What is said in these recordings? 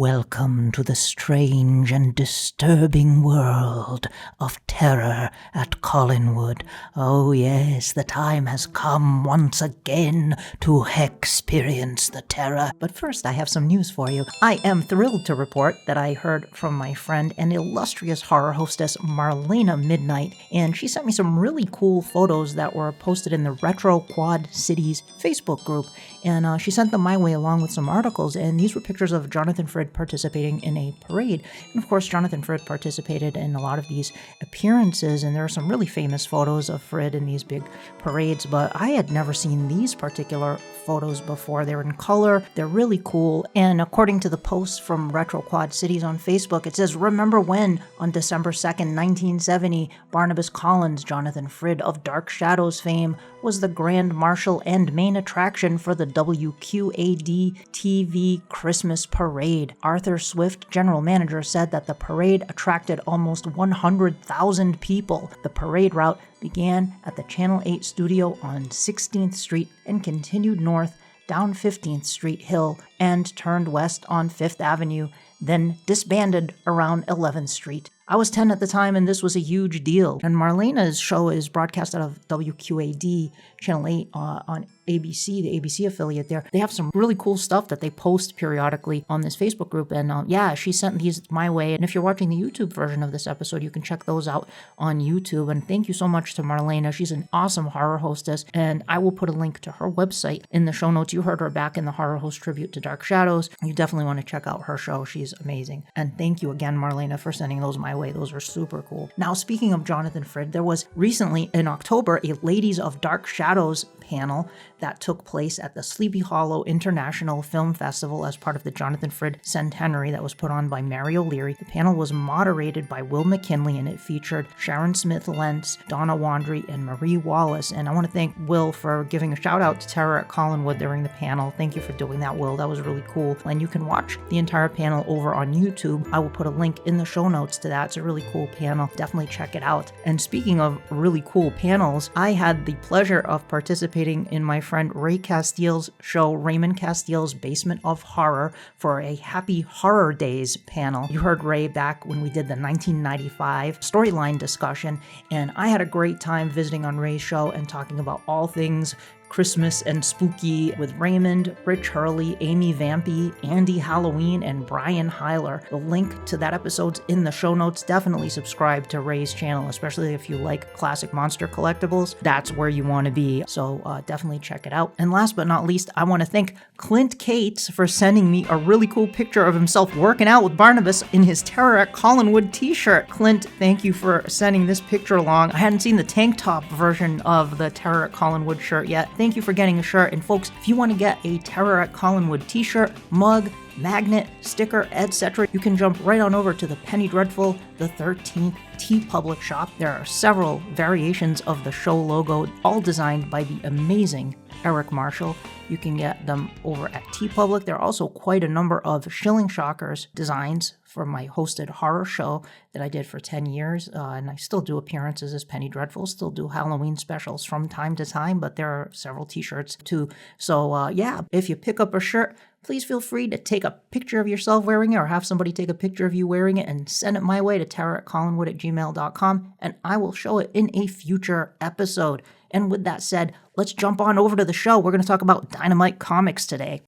Welcome to the strange and disturbing world of terror at Collinwood. Oh yes, the time has come once again to experience the terror. But first, I have some news for you. I am thrilled to report that I heard from my friend and illustrious horror hostess Marlena Midnight, and she sent me some really cool photos that were posted in the Retro Quad Cities Facebook group. And she sent them my way along with some articles, and these were pictures of Jonathan Frid participating in a parade. And of course, Jonathan Frid participated in a lot of these appearances, and there are some really famous photos of Frid in these big parades, but I had never seen these particular photos before. They're in color, they're really cool, and according to the post from Retro Quad Cities on Facebook, it says, "Remember when, on December 2nd, 1970, Barnabas Collins, Jonathan Frid of Dark Shadows fame, was the Grand Marshal and main attraction for the WQAD TV Christmas Parade." Arthur Swift, general manager, said that the parade attracted almost 100,000 people. The parade route began at the Channel 8 studio on 16th Street and continued north down 15th Street Hill and turned west on 5th Avenue, then disbanded around 11th Street. I was 10 at the time, and this was a huge deal. And Marlena's show is broadcast out of WQAD, Channel 8 on ABC, the ABC affiliate there. They have some really cool stuff that they post periodically on this Facebook group. And she sent these my way. And if you're watching the YouTube version of this episode, you can check those out on YouTube. And thank you so much to Marlena. She's an awesome horror hostess. And I will put a link to her website in the show notes. You heard her back in the Horror Host Tribute to Dark Shadows. You definitely want to check out her show. She's amazing. And thank you again, Marlena, for sending those my way. Those are super cool. Now, speaking of Jonathan Frid, there was recently in October a Ladies of Dark Shadows panel that took place at the Sleepy Hollow International Film Festival as part of the Jonathan Frid Centenary that was put on by Mary O'Leary. The panel was moderated by Will McKinley, and it featured Sharon Smith-Lentz, Donna Wandry, and Marie Wallace. And I want to thank Will for giving a shout out to Terror at Collinwood during the panel. Thank you for doing that, Will. That was really cool. And you can watch the entire panel over on YouTube. I will put a link in the show notes to that. It's a really cool panel. Definitely check it out. And speaking of really cool panels, I had the pleasure of participating in my friend Ray Castile's show, Raymond Castile's Basement of Horror, for a Happy Horror Days panel. You heard Ray back when we did the 1995 storyline discussion, and I had a great time visiting on Ray's show and talking about all things Christmas and spooky with Raymond, Rich Hurley, Amy Vampy, Andy Halloween, and Brian Heiler. The link to that episode's in the show notes. Definitely subscribe to Ray's channel, especially if you like classic monster collectibles. That's where you want to be, so definitely check it out. And last but not least, I want to thank Clint Cates for sending me a really cool picture of himself working out with Barnabas in his Terror at Collinwood t-shirt. Clint, thank you for sending this picture along. I hadn't seen the tank top version of the Terror at Collinwood shirt yet. Thank you for getting a shirt. And folks, if you want to get a Terror at Collinwood t-shirt, mug, magnet, sticker, etc., you can jump right on over to the Penny Dreadful the 13th TeePublic shop. There are several variations of the show logo, all designed by the amazing Eric Marshall. You can get them over at TeePublic. There are also quite a number of Shilling Shockers designs for my hosted horror show that I did for 10 years. And I still do appearances as Penny Dreadful, still do Halloween specials from time to time, but there are several t-shirts too. So if you pick up a shirt, please feel free to take a picture of yourself wearing it or have somebody take a picture of you wearing it and send it my way to terror@collinwood@gmail.com, and I will show it in a future episode. And with that said, let's jump on over to the show. We're going to talk about Dynamite Comics today.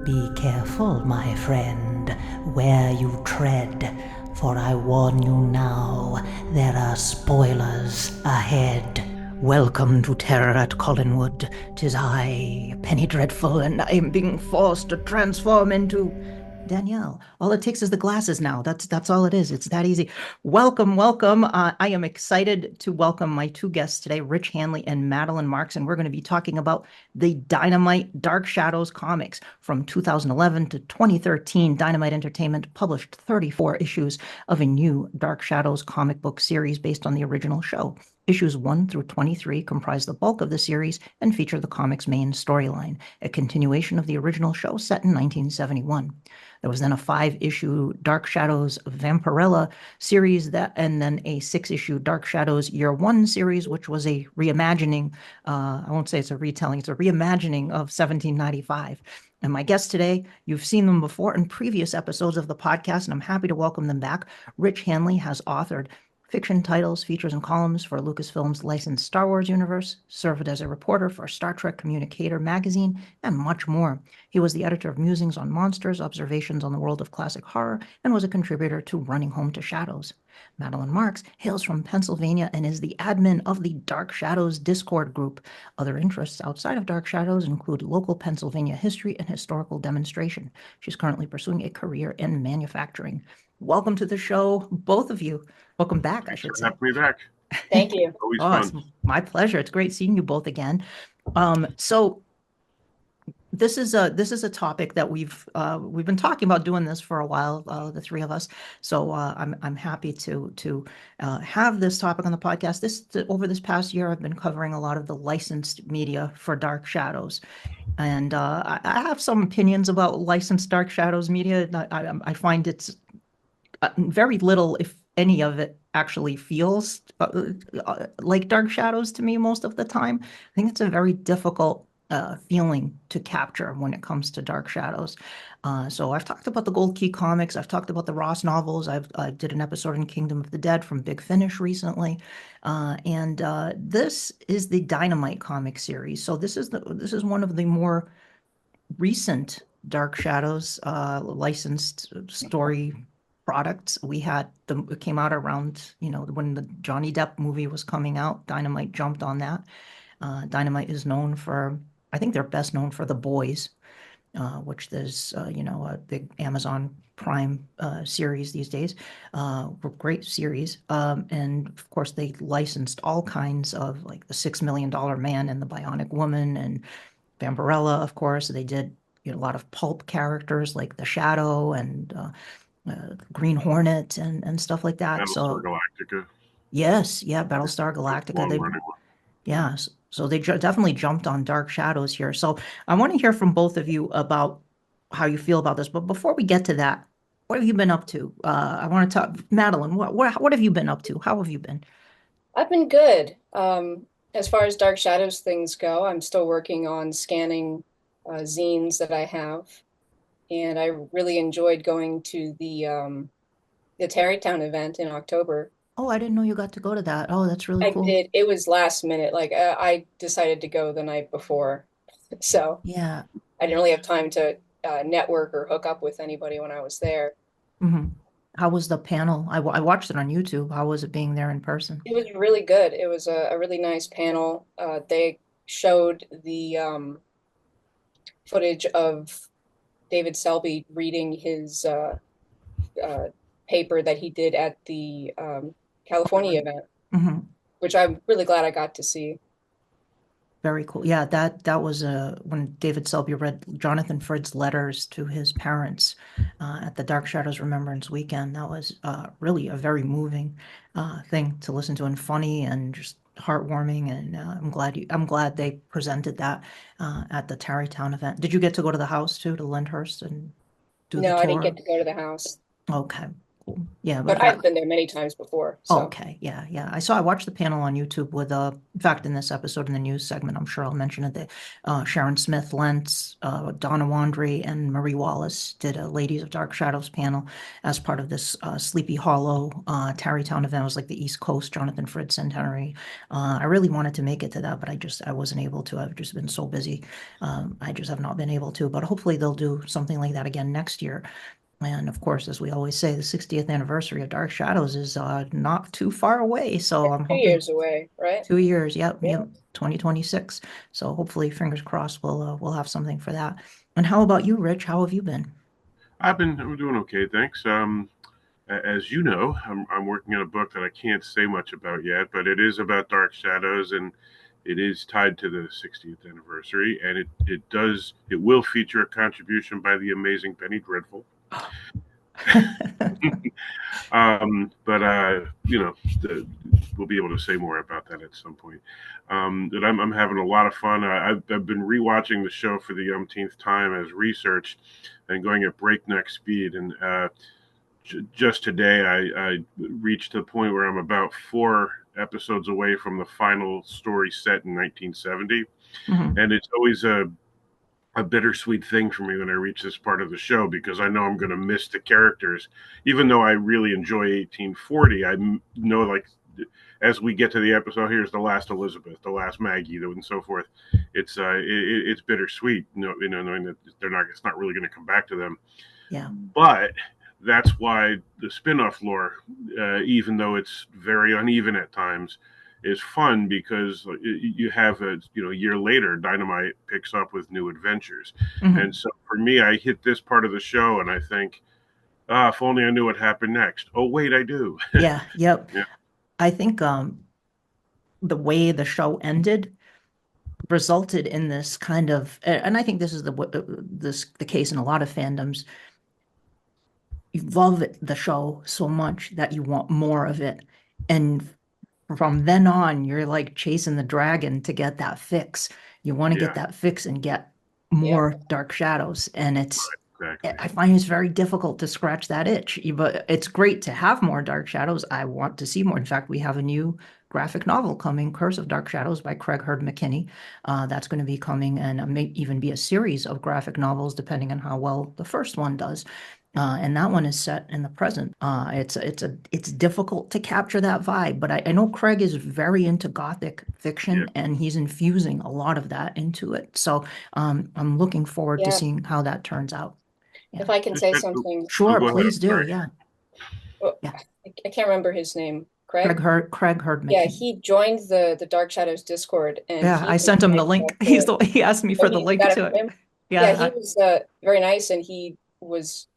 Be careful, my friend, where you tread, for I warn you now, there are spoilers ahead. Welcome to Terror at Collinwood. 'Tis I, Penny Dreadful, and I am being forced to transform into Danielle. All it takes is the glasses now. That's all it is. It's that easy. Welcome, welcome. I am excited to welcome my two guests today, Rich Handley and Madelyn Marks, and we're going to be talking about the Dynamite Dark Shadows comics from 2011 to 2013. Dynamite Entertainment published 34 issues of a new Dark Shadows comic book series based on the original show. Issues 1 through 23 comprise the bulk of the series and feature the comic's main storyline, a continuation of the original show set in 1971. There was then a 5-issue Dark Shadows Vampirella series and then a 6-issue Dark Shadows Year One series, which was a reimagining. I won't say it's a retelling; it's a reimagining of 1795. And my guests today, you've seen them before in previous episodes of the podcast, and I'm happy to welcome them back. Rich Handley has authored fiction titles, features, and columns for Lucasfilm's licensed Star Wars universe, served as a reporter for Star Trek Communicator magazine, and much more. He was the editor of Musings on Monsters, Observations on the World of Classic Horror, and was a contributor to Running Home to Shadows. Madelyn Marks hails from Pennsylvania and is the admin of the Dark Shadows Discord group. Other interests outside of Dark Shadows include local Pennsylvania history and historical demonstration. She's currently pursuing a career in manufacturing. Welcome to the show, both of you. Welcome back, I should say. Having me back. Thank you. Always It's fun. my pleasure. It's great seeing you both again. So this is a topic that we've been talking about doing this for a while, the three of us. So I'm happy to have this topic on the podcast. Over this past year, I've been covering a lot of the licensed media for Dark Shadows. And I have some opinions about licensed Dark Shadows media. I find it's very little, if any of it, actually feels like Dark Shadows to me most of the time. I think it's a very difficult feeling to capture when it comes to Dark Shadows. So I've talked about the Gold Key comics. I've talked about the Ross novels. I did an episode in Kingdom of the Dead from Big Finish recently. And this is the Dynamite comic series. So this is one of the more recent Dark Shadows licensed story products. It came out around, when the Johnny Depp movie was coming out. Dynamite jumped on that. Dynamite is known for, I think they're best known for The Boys, which there's, a big Amazon Prime series these days. Great series. And of course, they licensed all kinds of, like the $6 Million Man and the Bionic Woman and Vampirella, of course. They did a lot of pulp characters like the Shadow and Green Hornet and stuff like that. Battlestar Galactica. Yes, yeah, Battlestar Galactica. So they definitely jumped on Dark Shadows here. So I want to hear from both of you about how you feel about this. But before we get to that, what have you been up to? I want to talk, Madelyn. What have you been up to? How have you been? I've been good. As far as Dark Shadows things go, I'm still working on scanning zines that I have, and I really enjoyed going to the Tarrytown event in October. Oh, I didn't know you got to go to that. Oh, that's really I cool. did. It was last minute. Like I decided to go the night before, so Yeah. I didn't really have time to network or hook up with anybody when I was there. Hmm. How was the panel? I watched it on YouTube. How was it being there in person? It was really good. It was a really nice panel. They showed the footage of David Selby reading his uh, paper that he did at the California event, Hmm. which I'm really glad I got to see. Very cool. Yeah, that was when David Selby read Jonathan Frid's letters to his parents at the Dark Shadows Remembrance Weekend. That was really a very moving thing to listen to, and funny and just heartwarming. And I'm glad they presented that at the Tarrytown event. Did you get to go to the house too, to Lyndhurst and do the No, I didn't tour? get to go to the house, Okay, cool. Yeah, but but I've been there many times before. oh, So okay. Yeah, yeah. I watched the panel on YouTube with, in fact, in this episode in the news segment, I'm sure I'll mention it, that Sharon Smith Lentz, Donna Wandry, and Marie Wallace did a Ladies of Dark Shadows panel as part of this Sleepy Hollow Tarrytown event. It was like the East Coast Jonathan Frid Centenary. I really wanted to make it to that, but I wasn't able to. I've just been so busy. I just have not been able to, but hopefully they'll do something like that again next year. And of course, as we always say, the 60th anniversary of Dark Shadows is not too far away. So it's I'm two hoping years away, right? 2 years. Yep, Yeah. yep, 2026. So hopefully, fingers crossed, we'll have something for that. And how about you, Rich? How have you been? I'm doing okay, thanks. As you know, I'm working on a book that I can't say much about yet, but it is about Dark Shadows, and it is tied to the 60th anniversary, and it will feature a contribution by the amazing Penny Dreadful. But we'll be able to say more about that at some point. But I'm having a lot of fun. I've been rewatching the show for the umpteenth time as research, and going at breakneck speed. And just today, I reached the point where I'm about 4 episodes away from the final story set in 1970, Mhm. and it's always a bittersweet thing for me when I reach this part of the show because I know I'm going to miss the characters. Even though I really enjoy 1840, I know, like, as we get to the episode, here's the last Elizabeth, the last Maggie, and so forth. It's bittersweet, knowing that it's not really going to come back to them. Yeah. But that's why the spin-off lore, even though it's very uneven at times, is fun because you have a year later, Dynamite picks up with new adventures, and Mhm. so for me, I hit this part of the show and I think, if only I knew what happened next. Oh wait, I do. Yeah, yep. Yeah, I think the way the show ended resulted in this kind of, and I think this is the case in a lot of fandoms. You love the show so much that you want more of it, and from then on, you're like chasing the dragon to get that fix. You want to get yeah, that fix and get Yep. more Dark Shadows, and exactly. I find it's very difficult to scratch that itch, but it's great to have more Dark Shadows. I want to see more. In fact, we have a new graphic novel coming, Curse of Dark Shadows by Craig Hurd McKinney. That's going to be coming, and may even be a series of graphic novels, depending on how well the first one does. And that one is set in the present. It's difficult to capture that vibe, but I know Craig is very into gothic Yeah. fiction, and he's infusing a lot of that into it. So I'm looking forward to Yeah. seeing how that turns out. If Yeah. I can say something, Sure, Go ahead. please I'm do. sorry. Yeah. well, Yeah. I can't remember his name. Craig? Craig Hurd Yeah, McKinney. he joined the Dark Shadows Discord, and Yeah, he I was sent him the nice link. enough to. He asked me Oh, for the you link got it to from it. him? Yeah, he Yeah, was very nice, and he was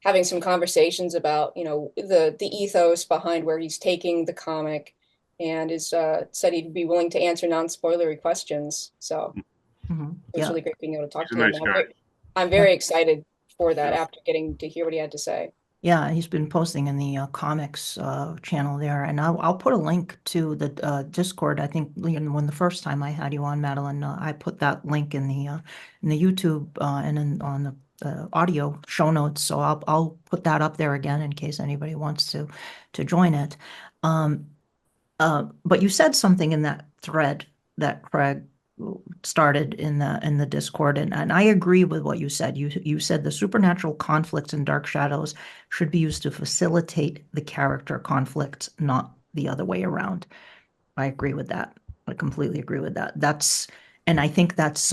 having some conversations about, the ethos behind where he's taking the comic, and is said he'd be willing to answer non-spoilery questions. So it was Yeah. really great being able to talk He's a to him. nice guy. I'm Yeah. very excited for that Yeah. after getting to hear what he had to say. Yeah, he's been posting in the comics channel there, and I'll put a link to the Discord. I think when the first time I had you on, Madeline, I put that link in the YouTube and in, on the audio show notes. So I'll put that up there again in case anybody wants to join it. Um, but you said something in that thread that Craig started in the Discord, and I agree with what you said. You said the supernatural conflicts in Dark Shadows should be used to facilitate the character conflicts, not the other way around. I agree with that. I completely agree with that. And I think that's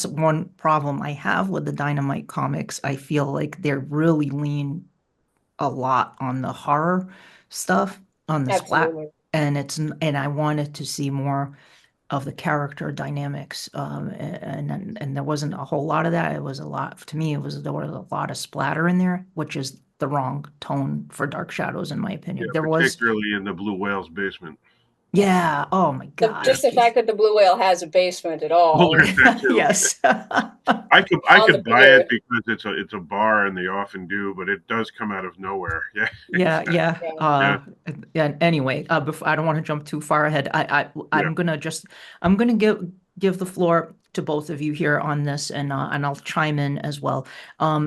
one problem I have with the Dynamite comics. I feel like they're really lean a lot on the horror stuff, on the splat, Absolutely. and I wanted to see more of the character dynamics. And there wasn't a whole lot of that. It was a lot to me. There was a lot of splatter in there, which is the wrong tone for Dark Shadows, in my Yeah, opinion. There was, particularly in the Blue Whale's basement. yeah. Oh my Yeah. God. Just the fact that the Blue Whale has a basement at Well, all there's that too. Yes. I on the could buy it pier. because it's a bar and they often do, but it does come out of nowhere. Yeah, Yeah, exactly. yeah. Yeah. Yeah. Anyway, before I don't want to jump too far ahead. Yeah. I'm gonna give the floor to both of you here on this, and I'll chime in as well.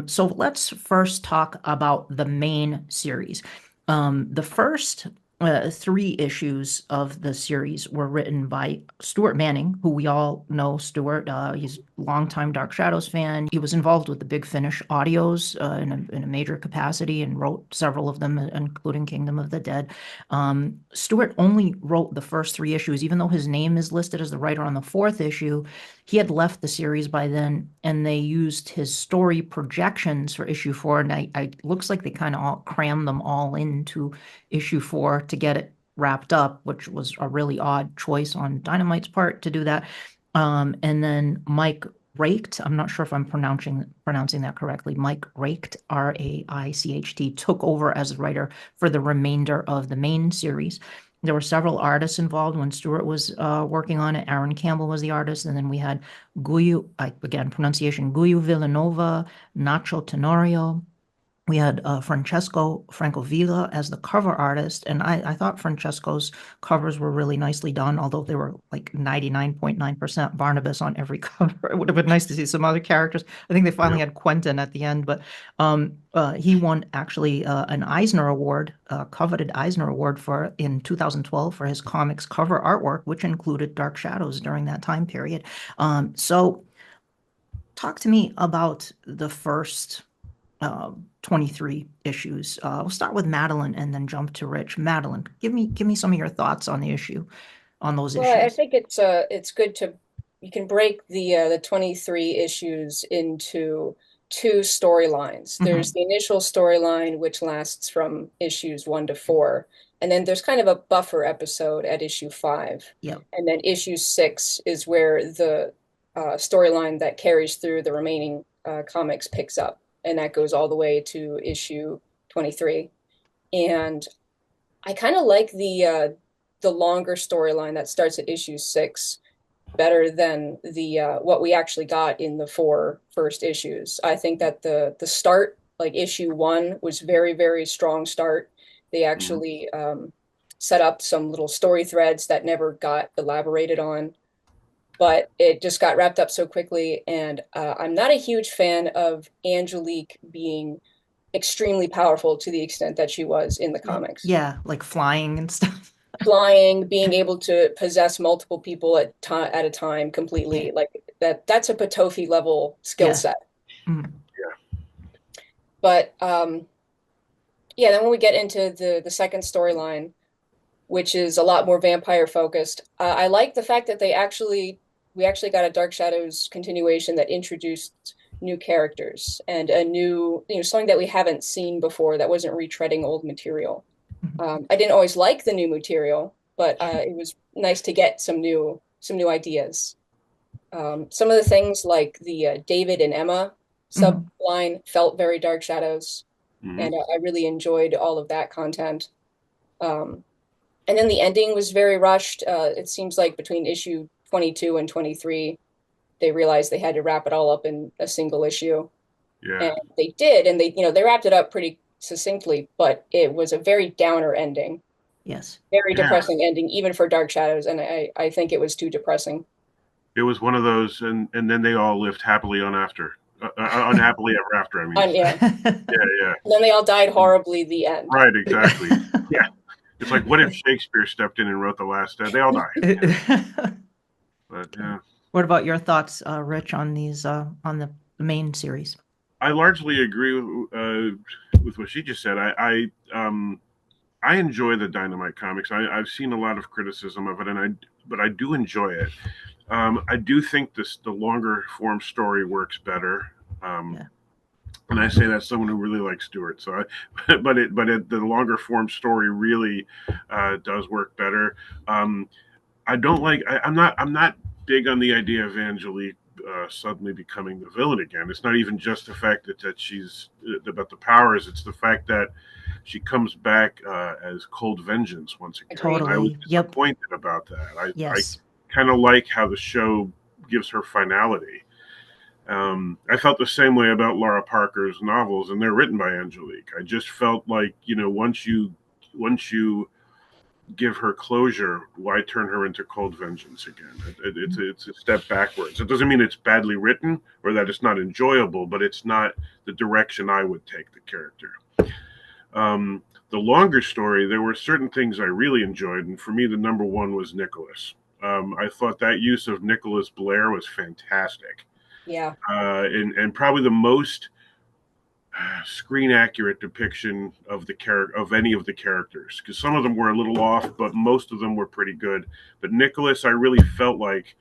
So let's first talk about the main series. The first 3 issues of the series were written by Stuart Manning, who we all know. Stuart, he's a longtime Dark Shadows fan. He was involved with the Big Finish audios in a major capacity and wrote several of them, including Kingdom of the Dead. Stuart only wrote the first 3 issues, even though his name is listed as the writer on the 4th issue. He had left the series by then, and they used his story projections for issue 4. And I looks like they kind of all crammed them all into issue 4 to get it wrapped up, which was a really odd choice on Dynamite's part to do that. And then Mike Raked, I'm not sure if I'm pronouncing that correctly. Mike Raked, Raicht, took over as writer for the remainder of the main series. There were several artists involved when Stewart was working on it. Aaron Campbell was the artist, and then we had Guyu, again, pronunciation, Guyu Villanova, Nacho Tenorio. We had Francesco Francovilla as the cover artist, and I thought Francesco's covers were really nicely done, although they were like 99.9% Barnabas on every cover. It would have been nice to see some other characters. I think they finally had Quentin at the end, but he won actually an Eisner Award, coveted Eisner Award in 2012 for his comics cover artwork, which included Dark Shadows during that time period. So talk to me about the first 23 issues. We'll start with Madelyn and then jump to Rich. Madelyn, give me some of your thoughts on those Well, I issues. think it's good to you can break the 23 issues into two storylines. There's the initial storyline, which lasts from issues 1 to 4, and then there's kind of a buffer episode at issue 5. Yep. And then issue 6 is where the storyline that carries through the remaining comics picks up, and that goes all the way to issue 23. And I kind of like the longer storyline that starts at issue 6 better than the what we actually got in the 4 first issues. I think that the start, like issue 1, was very strong start. They actually set up some little story threads that never got elaborated on, but it just got wrapped up so quickly. And I'm not a huge fan of Angelique being extremely powerful to the extent that she was in the comics. Yeah, like flying and stuff. Flying, being able to possess multiple people at a time completely, like that's a Patofi level skill set. Yeah. But yeah, then when we get into the second storyline, which is a lot more vampire focused, I like the fact that we actually got a Dark Shadows continuation that introduced new characters and a new, something that we haven't seen before that wasn't retreading old material. I didn't always like the new material, but it was nice to get some new ideas. Some of the things like the David and Emma subline felt very Dark Shadows, and I really enjoyed all of that content. And then the ending was very rushed. It seems like between issue 22 and 23, they realized they had to wrap it all up in a single issue. Yeah. And they did, and they wrapped it up pretty succinctly, but it was a very downer ending. Yes. Very depressing ending, even for Dark Shadows, and I think it was too depressing. It was one of those, and then they all lived happily unhappily ever after. I mean, Yeah. yeah. And then they all died horribly. The end. Right, exactly. Yeah, it's like, what if Shakespeare stepped in and wrote the last? They all died. But yeah. What about your thoughts, Rich, on the main series? I largely agree with what she just said. I enjoy the Dynamite comics. I've seen a lot of criticism of it, but I do enjoy it. I do think the longer form story works better. And I say that's someone who really likes Stewart. So, the longer form story really does work better. I don't like. I'm not big on the idea of Angelique suddenly becoming the villain again. It's not even just the fact that she's about the powers. It's the fact that she comes back as Cold Vengeance once again. Totally. I was disappointed about that. Yes. I kind of like how the show gives her finality. I felt the same way about Laura Parker's novels, and they're written by Angelique. I just felt like, once you give her closure, why turn her into Cold Vengeance again? It's a step backwards. It doesn't mean it's badly written or that it's not enjoyable, but it's not the direction I would take the character. The longer story, there were certain things I really enjoyed, and for me, the number one was Nicholas. I thought that use of Nicholas Blair was fantastic. Yeah. And probably the most screen accurate depiction of any of the characters, because some of them were a little off, but most of them were pretty good. But Nicholas, I really felt like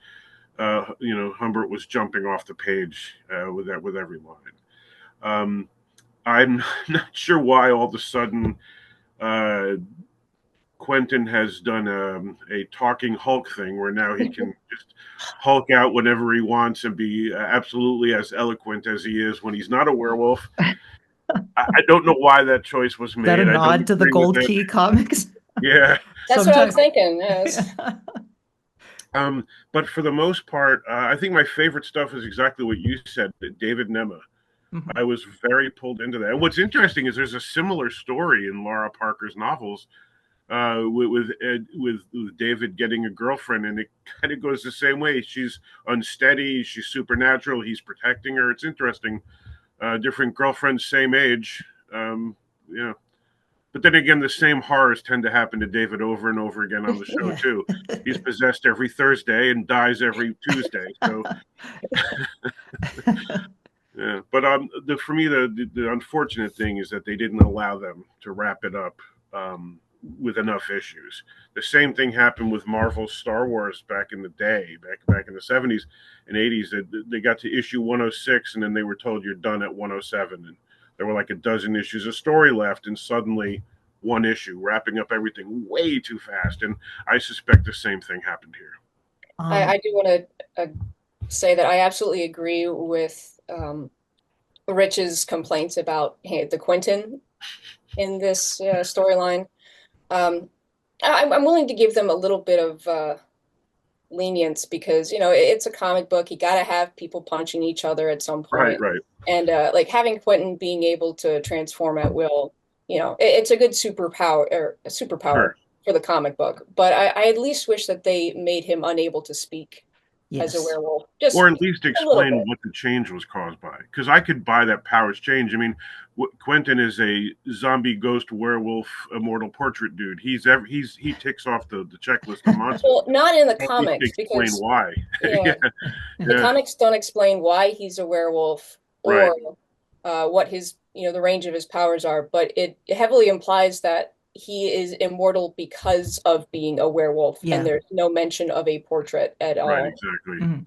Humbert was jumping off the page with every line. I'm not sure why all of a sudden Quentin has done a talking Hulk thing where now he can just Hulk out whenever he wants and be absolutely as eloquent as he is when he's not a werewolf. I don't know why that choice was That a made. I don't nod to the agree with Gold it. Key comics? Yeah. That's what I was thinking. Yes. But for the most part, I think my favorite stuff is exactly what you said, David Nema. Mm-hmm. I was very pulled into that. And what's interesting is there's a similar story in Laura Parker's novels with David getting a girlfriend, and it kind of goes the same way. She's unsteady, she's supernatural, he's protecting her. It's interesting. Different girlfriends, same age. Yeah. But then again, the same horrors tend to happen to David over and over again on the show too. He's possessed every Thursday and dies every Tuesday. So, yeah. But for me, the unfortunate thing is that they didn't allow them to wrap it up with enough issues. The same thing happened with Marvel's Star Wars back in the day, back in the 70s and 80s. They got to issue 106, and then they were told you're done at 107, and there were like a dozen issues of story left, and suddenly one issue, wrapping up everything way too fast. And I suspect the same thing happened here. I do want to say that I absolutely agree with Rich's complaints about the Quentin in this storyline. I'm willing to give them a little bit of lenience because, it's a comic book. You got to have people punching each other at some point. Right. And like having Quentin being able to transform at will, it's a good superpower Sure. for the comic book. But I at least wish that they made him unable to speak as a werewolf. Or at least explain what the change was caused by. Because I could buy that powers change. I mean, Quentin is a zombie ghost werewolf immortal portrait dude. He ticks off the checklist of monsters. Well, not in the comics. Explain why. The comics don't explain why he's a werewolf or what his the range of his powers are, but it heavily implies that he is immortal because of being a werewolf, and there's no mention of a portrait at all. Right, exactly.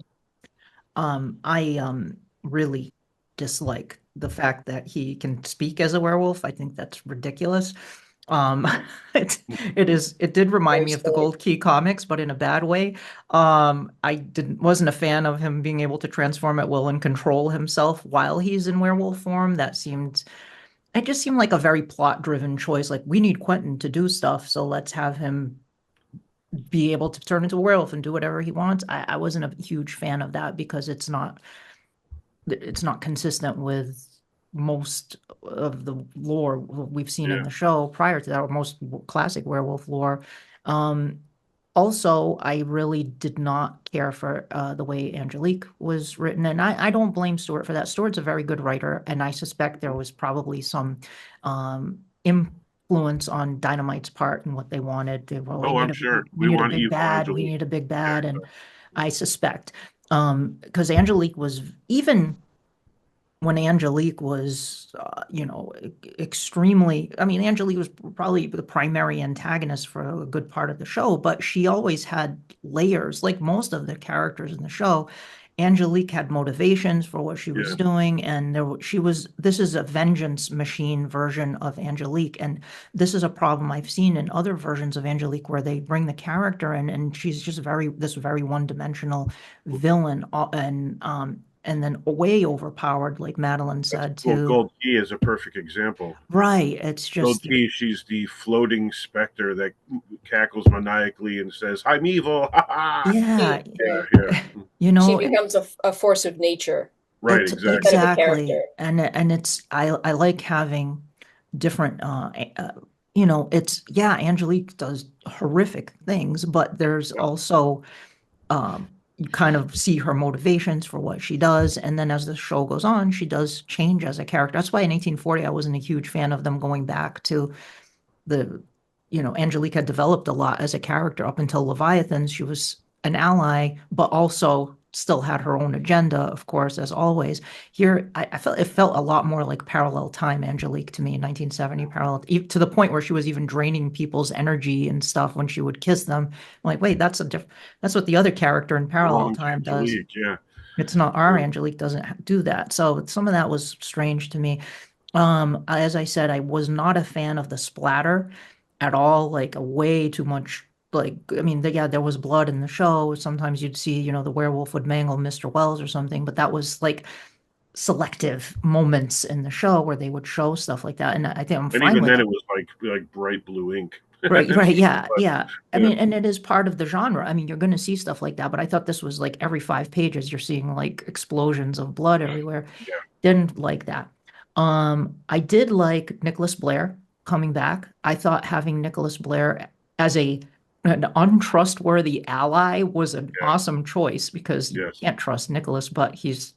Mm-hmm. I really dislike the fact that he can speak as a werewolf. I think that's ridiculous. It did remind me of the Gold Key comics, but in a bad way. I wasn't a fan of him being able to transform at will and control himself while he's in werewolf form. It just seemed like a very plot-driven choice. Like, we need Quentin to do stuff, so let's have him be able to turn into a werewolf and do whatever he wants. I wasn't a huge fan of that because it's not consistent with most of the lore we've seen in the show prior to that, or most classic werewolf lore. Also, I really did not care for the way Angelique was written, and I don't blame Stuart for that. Stuart's a very good writer, and I suspect there was probably some influence on Dynamite's part and what they wanted. I'm sure. We need a big bad. We need a big bad, and I suspect because Angelique was, even when Angelique was, extremely, Angelique was probably the primary antagonist for a good part of the show, but she always had layers, like most of the characters in the show. Angelique had motivations for what she was doing, and this is a vengeance machine version of Angelique, and this is a problem I've seen in other versions of Angelique where they bring the character in, and she's just this very one-dimensional villain, and then way overpowered, like Madelyn said, too. Well, Gold Key is a perfect example. Right. It's just Gold Key, she's the floating specter that cackles maniacally and says, "I'm evil." Yeah. She becomes a force of nature. Right, exactly. Exactly. And it's I like having different Angelique does horrific things, but there's also you kind of see her motivations for what she does. And then as the show goes on, she does change as a character. That's why in 1840, I wasn't a huge fan of them going back to Angelique had developed a lot as a character up until Leviathan. She was an ally, but also still had her own agenda, of course, as always. Here, I felt it felt a lot more like parallel time Angelique to me in 1970, parallel to the point where she was even draining people's energy and stuff when she would kiss them. I'm like, wait, that's what the other character in parallel time does. Yeah. It's not our Angelique doesn't do that. So some of that was strange to me. As I said, I was not a fan of the splatter. at all, like way too much. Like, I mean, yeah, there was blood in the show. Sometimes you'd see, the werewolf would mangle Mr. Wells or something, but that was like selective moments in the show where they would show stuff like that. And I think I'm And fine even with then, it. it was like bright blue ink. Right, right, yeah, yeah. I Yeah, mean, and it is part of the genre. I mean, you're going to see stuff like that, but I thought this was like every 5 pages, you're seeing like explosions of blood everywhere. yeah. Didn't like that. I did like Nicholas Blair coming back. I thought having Nicholas Blair as an untrustworthy ally was an Yes, awesome choice because you yes. can't trust Nicholas, but he's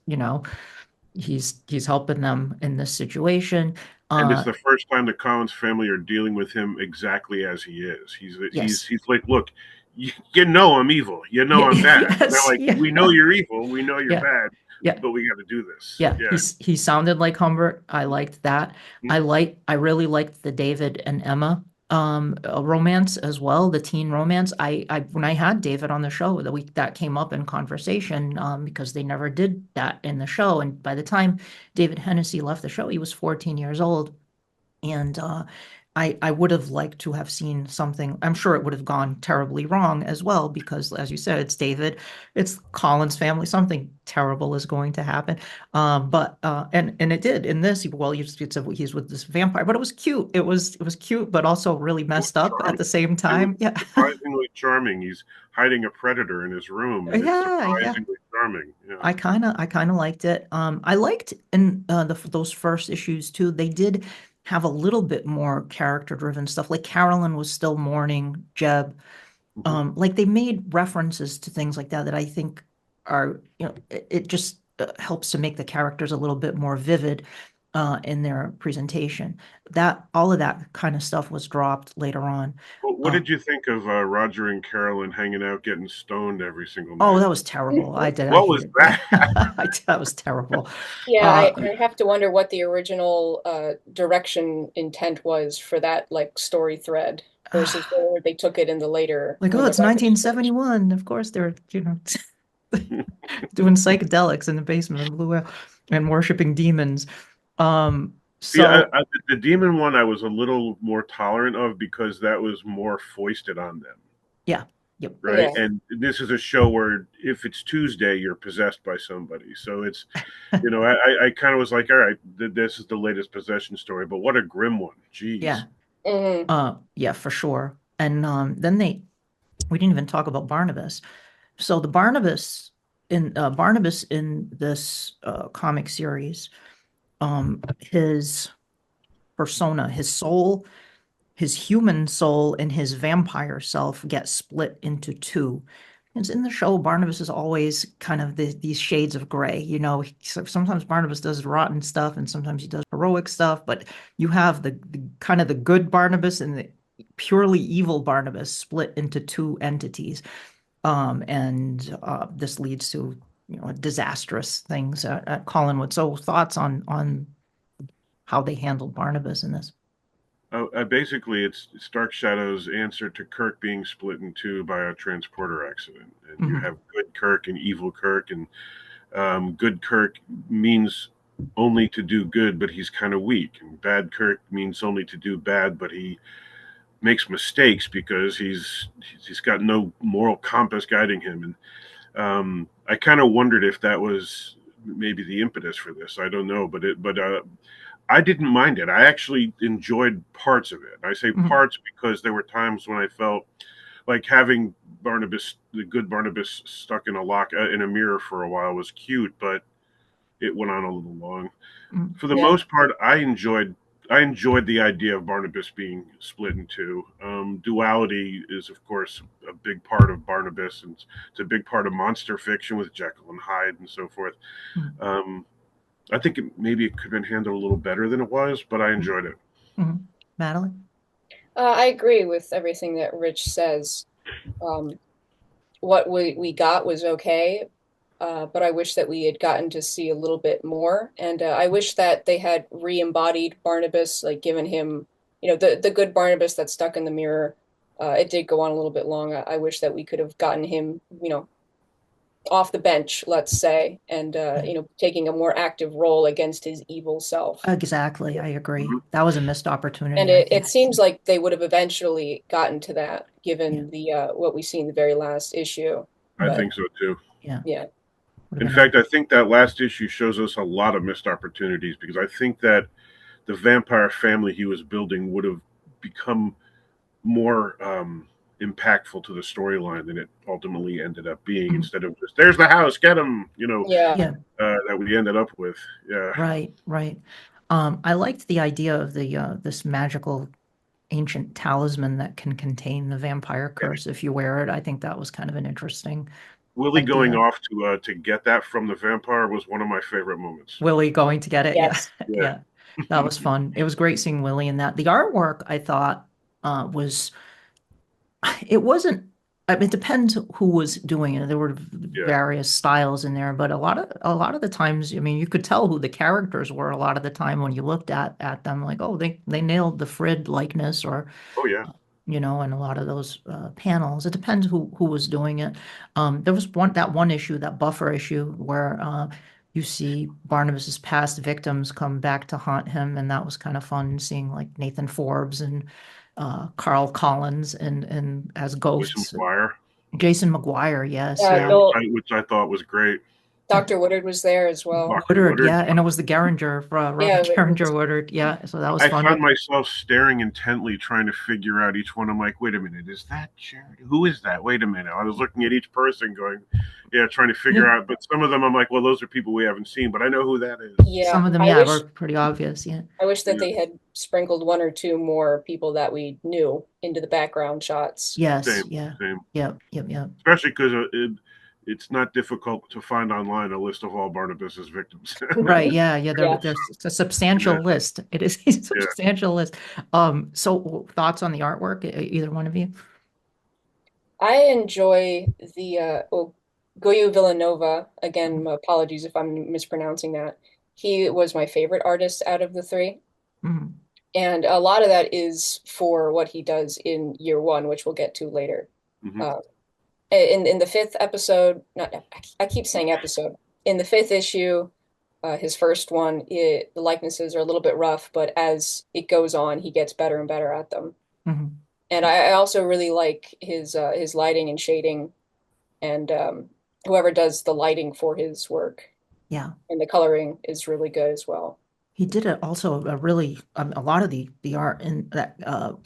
helping them in this situation. And it's Uh, the first time the Collins family are dealing with him exactly as he is. yes. He's like, look, you know I'm evil. You know Yeah, I'm bad. And they're yes, like, yeah. we know you're evil. We know you're Yeah. bad, Yeah. but we got to do this. Yeah, Yeah. he sounded like Humbert. I liked that. Mhm. I really liked the David and Emma romance as well, the teen romance. I when I had David on the show the week that came up in conversation, because they never did that in the show. And by the time David Hennessy left the show, he was 14 years old. And I would have liked to have seen something. I'm sure it would have gone terribly wrong as well, because as you said, it's David, it's Colin's family. Something terrible is going to happen. But and it did in this. Well, he's with this vampire, but it was cute. It was cute, but also really It was messed up at charming. the same It was time. Yeah. surprisingly charming. He's hiding a predator in his room, and it's Yeah, yeah. surprisingly charming. Yeah. I kind of liked it. I liked in those first issues too. They did have a little bit more character-driven stuff. Like Carolyn was still mourning Jeb. Hmm. Like they made references to things like that that I think are, it just helps to make the characters a little bit more vivid in their presentation. That all of that kind of stuff was dropped later on. Well, what Uh, did you think of Roger and Carolyn hanging out getting stoned every single oh, night? that was terrible. I What was hated that? that was terrible. Yeah, Uh, I have to wonder what the original direction intent was for that like story thread versus where they took it in the later Like, when oh, the it's writers finished. 1971. Of course, they're, doing psychedelics in the basement of Blue Whale and worshiping demons. See, So the demon one I was a little more tolerant of because that was more foisted on them, yeah, yep. right? Yeah. And this is a show where if it's Tuesday, you're possessed by somebody. So it's, I kind of was like, all right, this is the latest possession story, but what a grim one. Jeez. Yeah. Hmm. Yeah, for sure. And then we didn't even talk about Barnabas. So the Barnabas in this comic series, his persona, his soul, his human soul and his vampire self get split into two. It's in the show, Barnabas is always kind of these shades of gray. Sometimes Barnabas does rotten stuff and sometimes he does heroic stuff, but you have the kind of the good Barnabas and the purely evil Barnabas split into two entities. And this leads to disastrous things at Collinwood. So thoughts on how they handled Barnabas in this? Basically, it's Dark Shadows' answer to Kirk being split in two by a transporter accident. And you Mhm. have good Kirk and evil Kirk, and good Kirk means only to do good, but he's kind of weak. And bad Kirk means only to do bad, but he makes mistakes because he's got no moral compass guiding him. And I kind of wondered if that was maybe the impetus for this. I don't know, but I didn't mind it. I actually enjoyed parts of it. I say Mhm. parts because there were times when I felt like having Barnabas, the good Barnabas, stuck in a lock in a mirror for a while was cute, but it went on a little long. Mhm. For the Yeah. most part, I enjoyed the idea of Barnabas being split in two. Duality is, of course, a big part of Barnabas, and it's a big part of monster fiction with Jekyll and Hyde and so forth. Mhm. Um, I think maybe it could have been handled a little better than it was, but I Mhm. enjoyed it. Mhm. Madeline? I agree with everything that Rich says. Um, what we got was okay, but I wish that we had gotten to see a little bit more. And I wish that they had re-embodied Barnabas, like given him, the good Barnabas that's stuck in the mirror. It did go on a little bit long. I wish that we could have gotten him, off the bench, let's say, and taking a more active role against his evil self. Exactly, I agree. Mhm. That was a missed And opportunity, I think. it seems like they would have eventually gotten to that, Yeah. given the what we see in the very last issue. I But think so too. Yeah. yeah, Would In have been fact, I think that last issue shows us a lot of missed opportunities because I think that the vampire family he was building would have become more impactful to the storyline than it ultimately ended up being. Mhm. Instead of just "there's the house, get him," yeah, Yeah, that we ended up with. Yeah, right, right. I liked the idea of the this magical ancient talisman that can contain the vampire curse if you wear it. I think that was kind of an interesting Willie going idea. off to get that from the vampire was one of my favorite moments. Willie going to get it, yeah, yes, Yeah, yeah. That was fun. It was great seeing Willie in that. The artwork I thought was it wasn't. I mean, it depends who was doing it. There were yeah. various styles in there, but a lot of the times, I mean, you could tell who the characters were a lot of the time when you looked at them, like, oh, they nailed the Frid likeness, or Oh yeah. in a lot of those panels. It depends who was doing it. There was one issue, that buffer issue, where you see Barnabas's past victims come back to haunt him, and that was kind of fun seeing like Nathan Forbes and Carl Collins and as Jason ghosts. McGuire, Jason McGuire, yes, yeah. yeah. which I thought was great. Dr. Woodard was there as well. Dr. Woodard, Woodard. yeah, and it was the Garinger, Yeah, Robert Garinger Woodard, yeah. So that was I fun. found myself staring intently, trying to figure out each one. I'm like, wait a minute, is that Charity? Who is that? Wait a minute. I was looking at each person, going, yeah, trying to figure Yeah. out. But some of them, I'm like, well, those are people we haven't seen, but I know who that is. Yeah, Some of them, yeah, were pretty obvious, yeah. I wish that Yeah. they had sprinkled one or two more people that we knew into the background shots. Yes, Same, yeah, same. yep, yep, yep. Especially because it's not difficult to find online a list of all Barnabas's victims. Right, yeah, yeah, Yeah. there's a substantial Yeah. list. It is a substantial list. So thoughts on the artwork, either one of you? I enjoy the Goyo Villanova. Again, apologies if I'm mispronouncing that. He was my favorite artist out of the three. Mhm. And a lot of that is for what he does in year one, which we'll get to later. Mhm. In the fifth episode, not I keep saying episode. In the fifth issue, his first one, the likenesses are a little bit rough, but as it goes on, he gets better and better at them. Mhm. And I also really like his lighting and shading, and whoever does the lighting for his work. Yeah. And the coloring is really good as well. He did also a really a lot of the art in that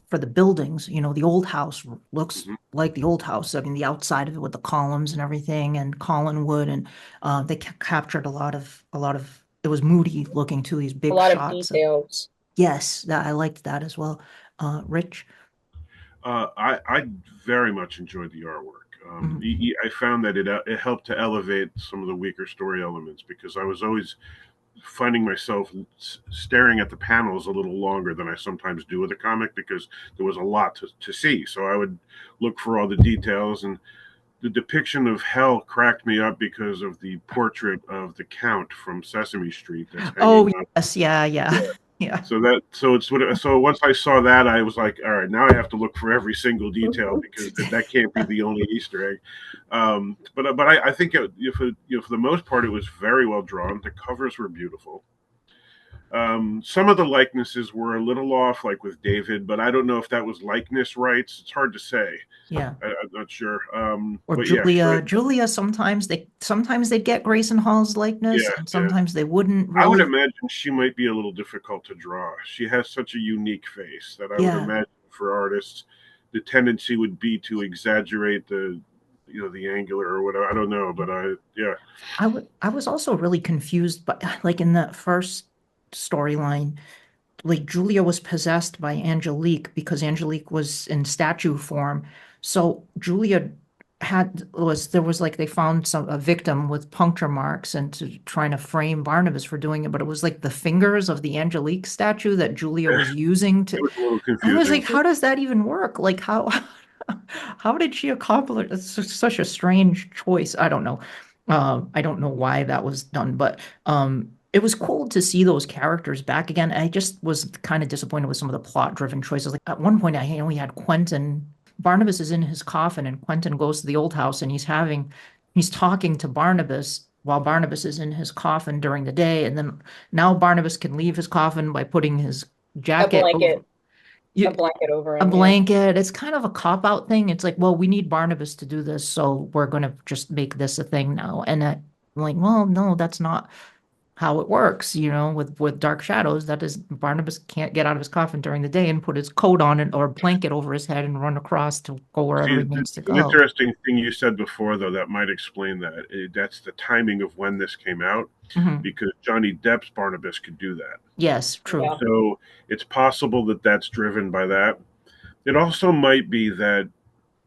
for the buildings. The old house looks Mhm. like the old house. I mean, the outside of it with the columns and everything, and Collinwood, and they captured a lot of It was moody looking too. These A big lot of shots. details. Yes, I liked that as well. Rich. I very much enjoyed the artwork. I found that it helped to elevate some of the weaker story elements because I was always finding myself staring at the panels a little longer than I sometimes do with a comic because there was a lot to see. So I would look for all the details, and the depiction of hell cracked me up because of the portrait of the Count from Sesame Street that's Oh, hanging up. yes, yeah, yeah, yeah. So once I saw that, I was like, all right, now I have to look for every single detail because that can't be the only Easter egg. But I think for the most part, it was very well drawn. The covers were beautiful. Some of the likenesses were a little off, like with David, but I don't know if that was likeness rights. It's hard to say. Yeah. I'm not sure. Or But Julia. yeah, Julia, sometimes they'd get Grayson Hall's likeness, and yeah. sometimes they wouldn't I would really. imagine she might be a little difficult to draw. She has such a unique face that I would Yeah. imagine for artists, the tendency would be to exaggerate the angular or whatever. I don't know, but yeah. I was also really confused, but like in the first storyline, like Julia was possessed by Angelique because Angelique was in statue form. So Julia there was like they found a victim with puncture marks and trying to frame Barnabas for doing it, but it was like the fingers of the Angelique statue that Julia was using to. It was a little I was confusing. like, how does that even work? Like how did she accomplish? It's such a strange choice. I don't know. I don't know why that was done, but it was cool to see those characters back again. I just was kind of disappointed with some of the plot-driven choices. Like at one point, we had Quentin. Barnabas is in his coffin, and Quentin goes to the old house, and he's having he's talking to Barnabas while Barnabas is in his coffin during the day, and then now Barnabas can leave his coffin by putting his A jacket over. blanket, a blanket over A him. Yeah. blanket. It's kind of a cop-out thing. It's like, well, we need Barnabas to do this, so we're going to just make this a thing now. And I'm like, well, no, that's not how it works, with Dark Shadows. That is, Barnabas can't get out of his coffin during the day and put his coat on it or a blanket over his head and run across to go wherever See, he needs to an go. interesting thing you said before, though, that might explain that. That's the timing of when this came out, because Johnny Depp's Barnabas could do that. Yes, true. Yeah. So it's possible that that's driven by that. It also might be that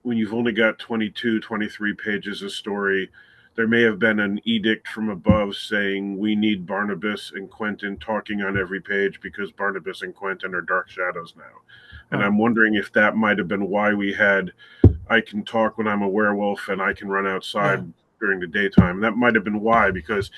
when you've only got 22, 23 pages of story, there may have been an edict from above saying we need Barnabas and Quentin talking on every page because Barnabas and Quentin are Dark Shadows now. And Right. I'm wondering if that might have been why we had I can talk when I'm a werewolf and I can run outside during the daytime. That might have been why, because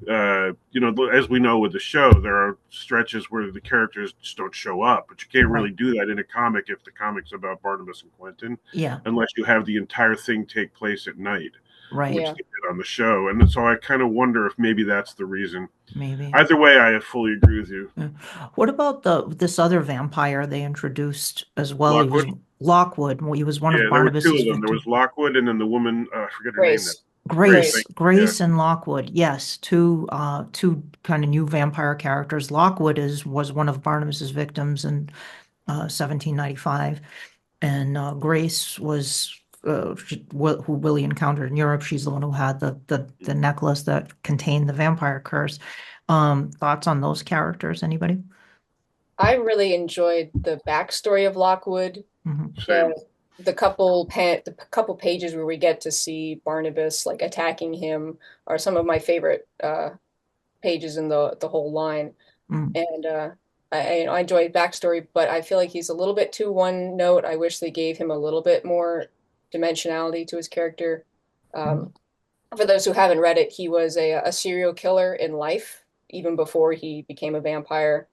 as we know with the show, there are stretches where the characters just don't show up, but you can't really do that in a comic if the comic's about Barnabas and Quentin, unless you have the entire thing take place at night, Right. which Yeah. they did on the show. And so I kind of wonder if maybe that's the reason. Maybe. Either way, I fully agree with you. What about this other vampire they introduced as well? He was Lockwood? Lockwood. He was one of Yeah, there were two Barnabas's of them. There victims. was Lockwood and then the woman, I forget her name now. Grace. Thank you. Grace and Lockwood. Yes, two kind of new vampire characters. Lockwood was one of Barnabas's victims in 1795, and Grace was who Willie encountered in Europe. She's the one who had the necklace that contained the vampire curse. Thoughts on those characters? Anybody? I really enjoyed the backstory of Lockwood. Same. The couple pages where we get to see Barnabas like attacking him are some of my favorite pages in the whole line. And I enjoy backstory, but I feel like he's a little bit too one note. I wish they gave him a little bit more dimensionality to his character. For those who haven't read it, he was a serial killer in life, even before he became a vampire.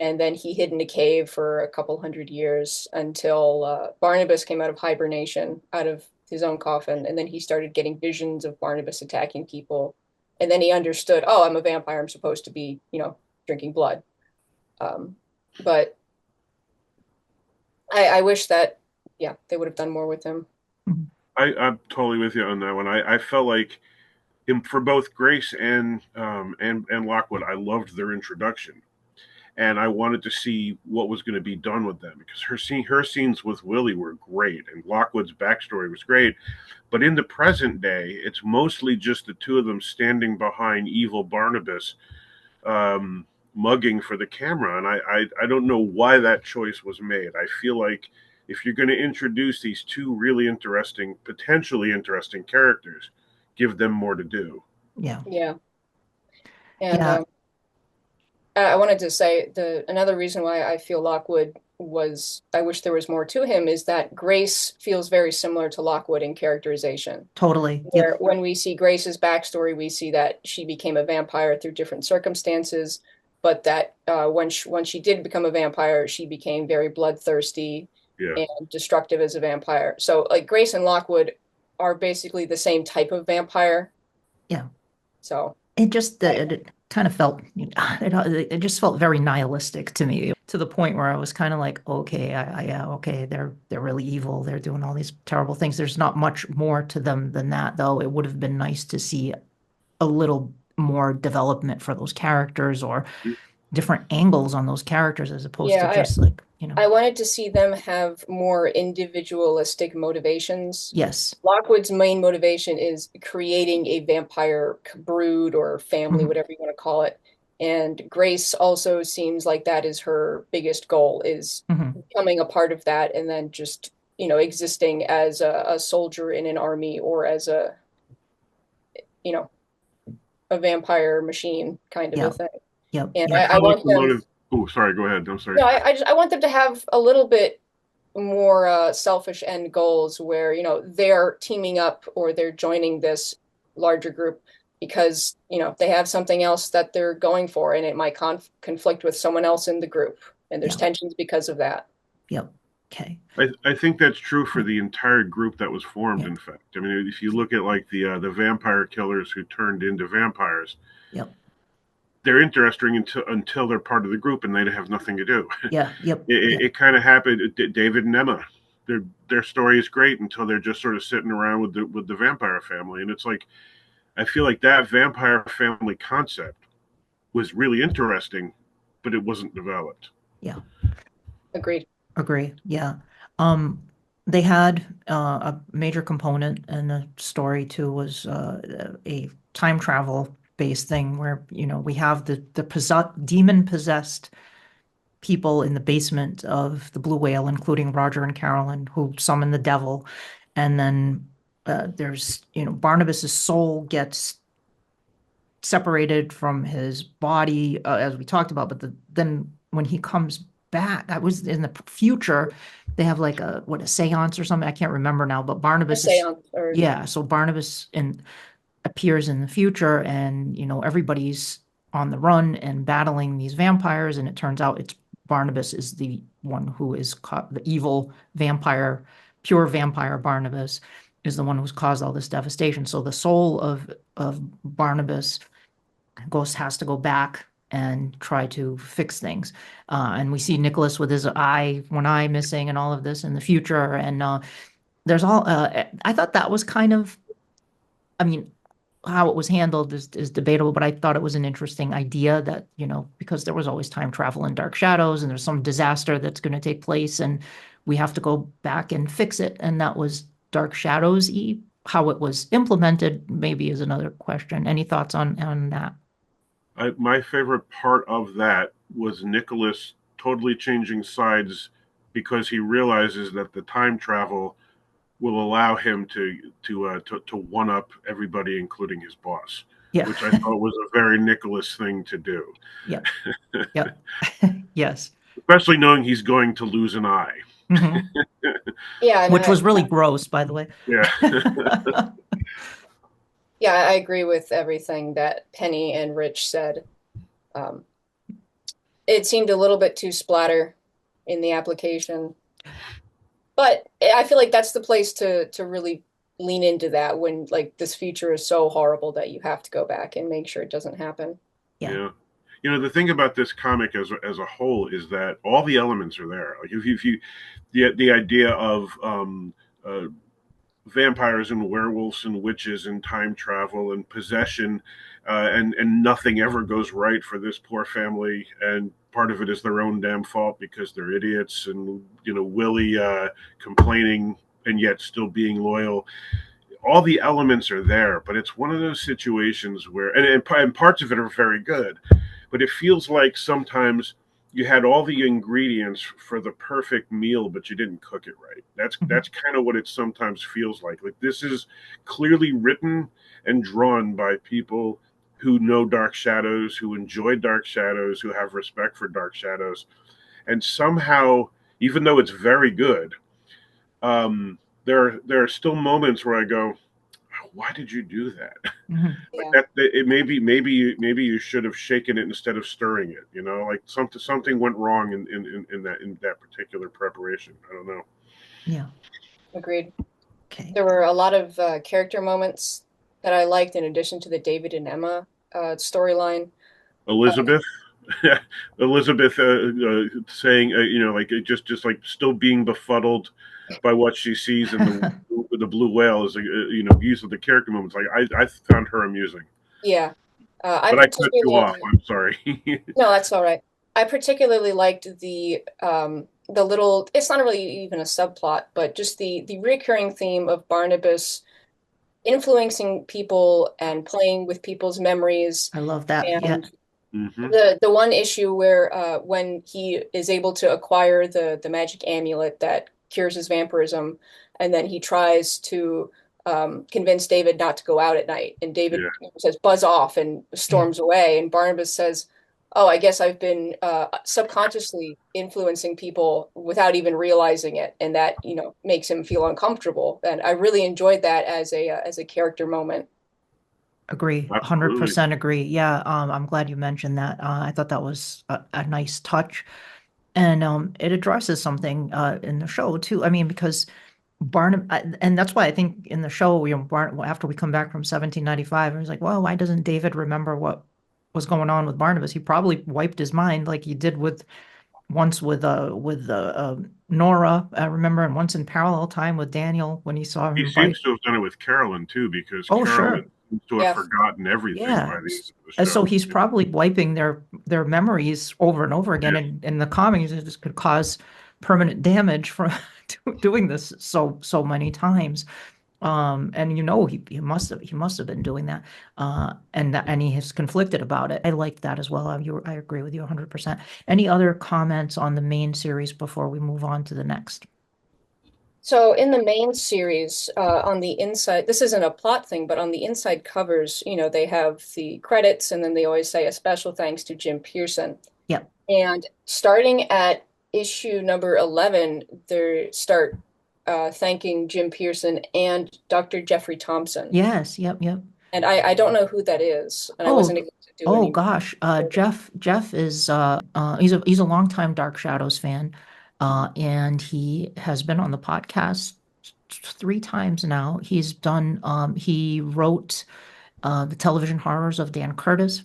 And then he hid in a cave for a couple hundred years until Barnabas came out of hibernation, out of his own coffin. And then he started getting visions of Barnabas attacking people. And then he understood, oh, I'm a vampire. I'm supposed to be, drinking blood. But I wish that, they would have done more with him. I'm totally with you on that one. I felt like for both Grace and Lockwood, I loved their introduction, and I wanted to see what was going to be done with them because her scenes with Willie were great, and Lockwood's backstory was great. But in the present day, it's mostly just the two of them standing behind evil Barnabas, mugging for the camera, and I don't know why that choice was made. I feel like if you're going to introduce these two really potentially interesting characters, give them more to do. Yeah. And I wanted to say another reason why I feel Lockwood I wish there was more to him is that Grace feels very similar to Lockwood in characterization. Totally. Where when we see Grace's backstory, we see that she became a vampire through different circumstances, but that when she did become a vampire, she became very bloodthirsty and destructive as a vampire. So like Grace and Lockwood are basically the same type of vampire. Yeah. So it just it kind of felt it just felt very nihilistic to me, to the point where I was kind of like, okay, okay, they're really evil. They're doing all these terrible things. There's not much more to them than that, though. It would have been nice to see a little more development for those characters or different angles on those characters as opposed to just like, I wanted to see them have more individualistic motivations. Yes. Lockwood's main motivation is creating a vampire brood or family, whatever you want to call it. And Grace also seems like that is her biggest goal, is becoming a part of that and then just, existing as a soldier in an army or as a vampire machine kind of a thing. Yep. And I want them. Oh, sorry. Go ahead. I'm sorry. No, I want them to have a little bit more selfish end goals where they're teaming up or they're joining this larger group because they have something else that they're going for, and it might conflict with someone else in the group, and there's tensions because of that. Yep. Okay. I think that's true for the entire group that was formed. Yep. In fact, I mean, if you look at like the vampire killers who turned into vampires, Yep. they're interesting until they're part of the group and they have nothing to do. Yeah. Yep. It, Yep. it kind of happened. David and Emma, their story is great until they're just sort of sitting around with the vampire family, and it's like I feel like that vampire family concept was really interesting, but it wasn't developed. Yeah. Agreed. Agree. Yeah. Um, they had a major component in the story too was a time travel based thing where, we have the demon possessed people in the basement of the Blue Whale, including Roger and Carolyn, who summon the devil. And then there's, Barnabas's soul gets separated from his body, as we talked about. But then when he comes back, that was in the future. They have like a seance or something. I can't remember now. But A Barnabas is, seance, or yeah. So Barnabas appears in the future, and everybody's on the run and battling these vampires. And it turns out it's Barnabas is the one who is the evil vampire, pure vampire. Barnabas is the one who's caused all this devastation. So the soul of Barnabas has to go back and try to fix things. And we see Nicholas with his one eye missing and all of this in the future. And there's all, I thought that was kind of, I mean, how it was handled is debatable, but I thought it was an interesting idea that, because there was always time travel in Dark Shadows and there's some disaster that's going to take place and we have to go back and fix it. And that was Dark Shadows-y. How it was implemented maybe is another question. Any thoughts on that? My favorite part of that was Nicholas totally changing sides because he realizes that the time travel will allow him to one up everybody, including his boss. Yeah. Which I thought was a very Nicholas thing to do. Yep. Yep. Yes. Especially knowing he's going to lose an eye. Mhm. yeah, Which was really gross, by the way. Yeah. yeah, I agree with everything that Penny and Rich said. It seemed a little bit too splatter in the application, but I feel like that's the place to really lean into that when like this future is so horrible that you have to go back and make sure it doesn't happen. Yeah. The thing about this comic as a whole is that all the elements are there. Like if you the idea of vampires and werewolves and witches and time travel and possession, and nothing ever goes right for this poor family, and part of it is their own damn fault because they're idiots, and Willie complaining and yet still being loyal. All the elements are there, but it's one of those situations where, and parts of it are very good, but it feels like sometimes you had all the ingredients for the perfect meal, but you didn't cook it right. That's kind of what it sometimes feels like. Like this is clearly written and drawn by people who know Dark Shadows, who enjoy Dark Shadows, who have respect for Dark Shadows, and somehow, even though it's very good, there are still moments where I go, why did you do that? Yeah. Like maybe you should have shaken it instead of stirring it. Like something went wrong in that particular preparation. I don't know. Yeah. Agreed. Okay. There were a lot of character moments that I liked in addition to the David and Emma storyline. Elizabeth, Elizabeth saying, like just like still being befuddled by what she sees in the blue whale is, use of the character moments. Like I found her amusing. Yeah. But I cut you off. I'm sorry. No, that's all right. I particularly liked the little, it's not really even a subplot, but just the recurring theme of Barnabas influencing people and playing with people's memories. I love that. Yeah. And the one issue where when he is able to acquire the magic amulet that cures his vampirism, and then he tries to convince David not to go out at night, and David says "buzz off" and storms away, and Barnabas says, "Oh, I guess I've been subconsciously influencing people without even realizing it," and that makes him feel uncomfortable. And I really enjoyed that as a character moment. Agree. 100% agree. Yeah. I'm glad you mentioned that. I thought that was a nice touch. And it addresses something in the show too. I mean, because Barnabas, and that's why I think in the show, after we come back from 1795, I was like, well, why doesn't David remember what was going on with Barnabas? He probably wiped his mind like he did once with Nora, I remember, and once in parallel time with Daniel when he saw He him seems bite. to have done it with Carolyn too, because Oh, Carolyn sure. seems to have Yeah. forgotten everything by Yeah. the end of the So show. he's probably wiping their memories over and over again, Yeah. and in the comics, it just could cause permanent damage from doing this so many times. And he must have been doing that, and he has conflicted about it. I liked that as well. I agree with you 100%. Any other comments on the main series before we move on to the next? So in the main series, on the inside, this isn't a plot thing, but on the inside covers, they have the credits and then they always say a special thanks to Jim Pearson. Yep. And starting at issue number 11, they start thanking Jim Pearson and Dr. Jeffrey Thompson. Yes. Yep. And I don't know who that is, and I Oh, wasn't able to do oh any. gosh. Jeff is he's a longtime Dark Shadows fan. And he has been on the podcast 3 times now. He wrote the television horrors of Dan Curtis.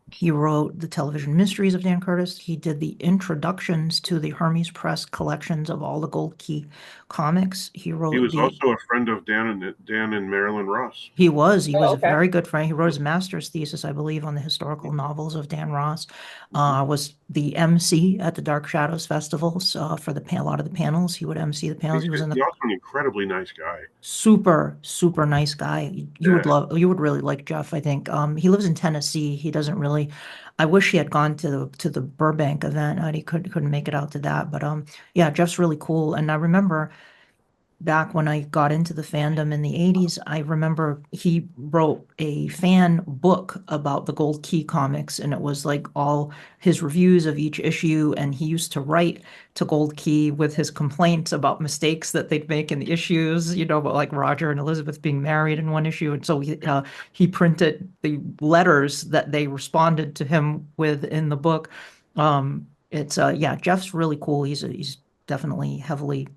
He wrote the television mysteries of Dan Curtis. He did the introductions to the Hermes Press collections of all the Gold Key comics. He He wrote was the also a friend of Dan and Marilyn Ross. he was Oh, a okay. very good friend. He wrote his master's thesis, I believe, on the historical novels of Dan Ross. Was the MC at the Dark Shadows festivals for a lot of the panels. He would MC the panels. He was in He's the also an incredibly nice guy. super nice guy. Yeah. You would really like Jeff, I think. He lives in Tennessee. He doesn't really. I wish he had gone to the Burbank event. He couldn't make it out to that. But yeah, Jeff's really cool. And I remember back when I got into the fandom in the 80s, I remember he wrote a fan book about the Gold Key comics, and it was like all his reviews of each issue. And he used to write to Gold Key with his complaints about mistakes that they'd make in the issues, about like Roger and Elizabeth being married in one issue. And so he printed the letters that they responded to him with in the book. It's yeah, Jeff's really cool. He's definitely heavily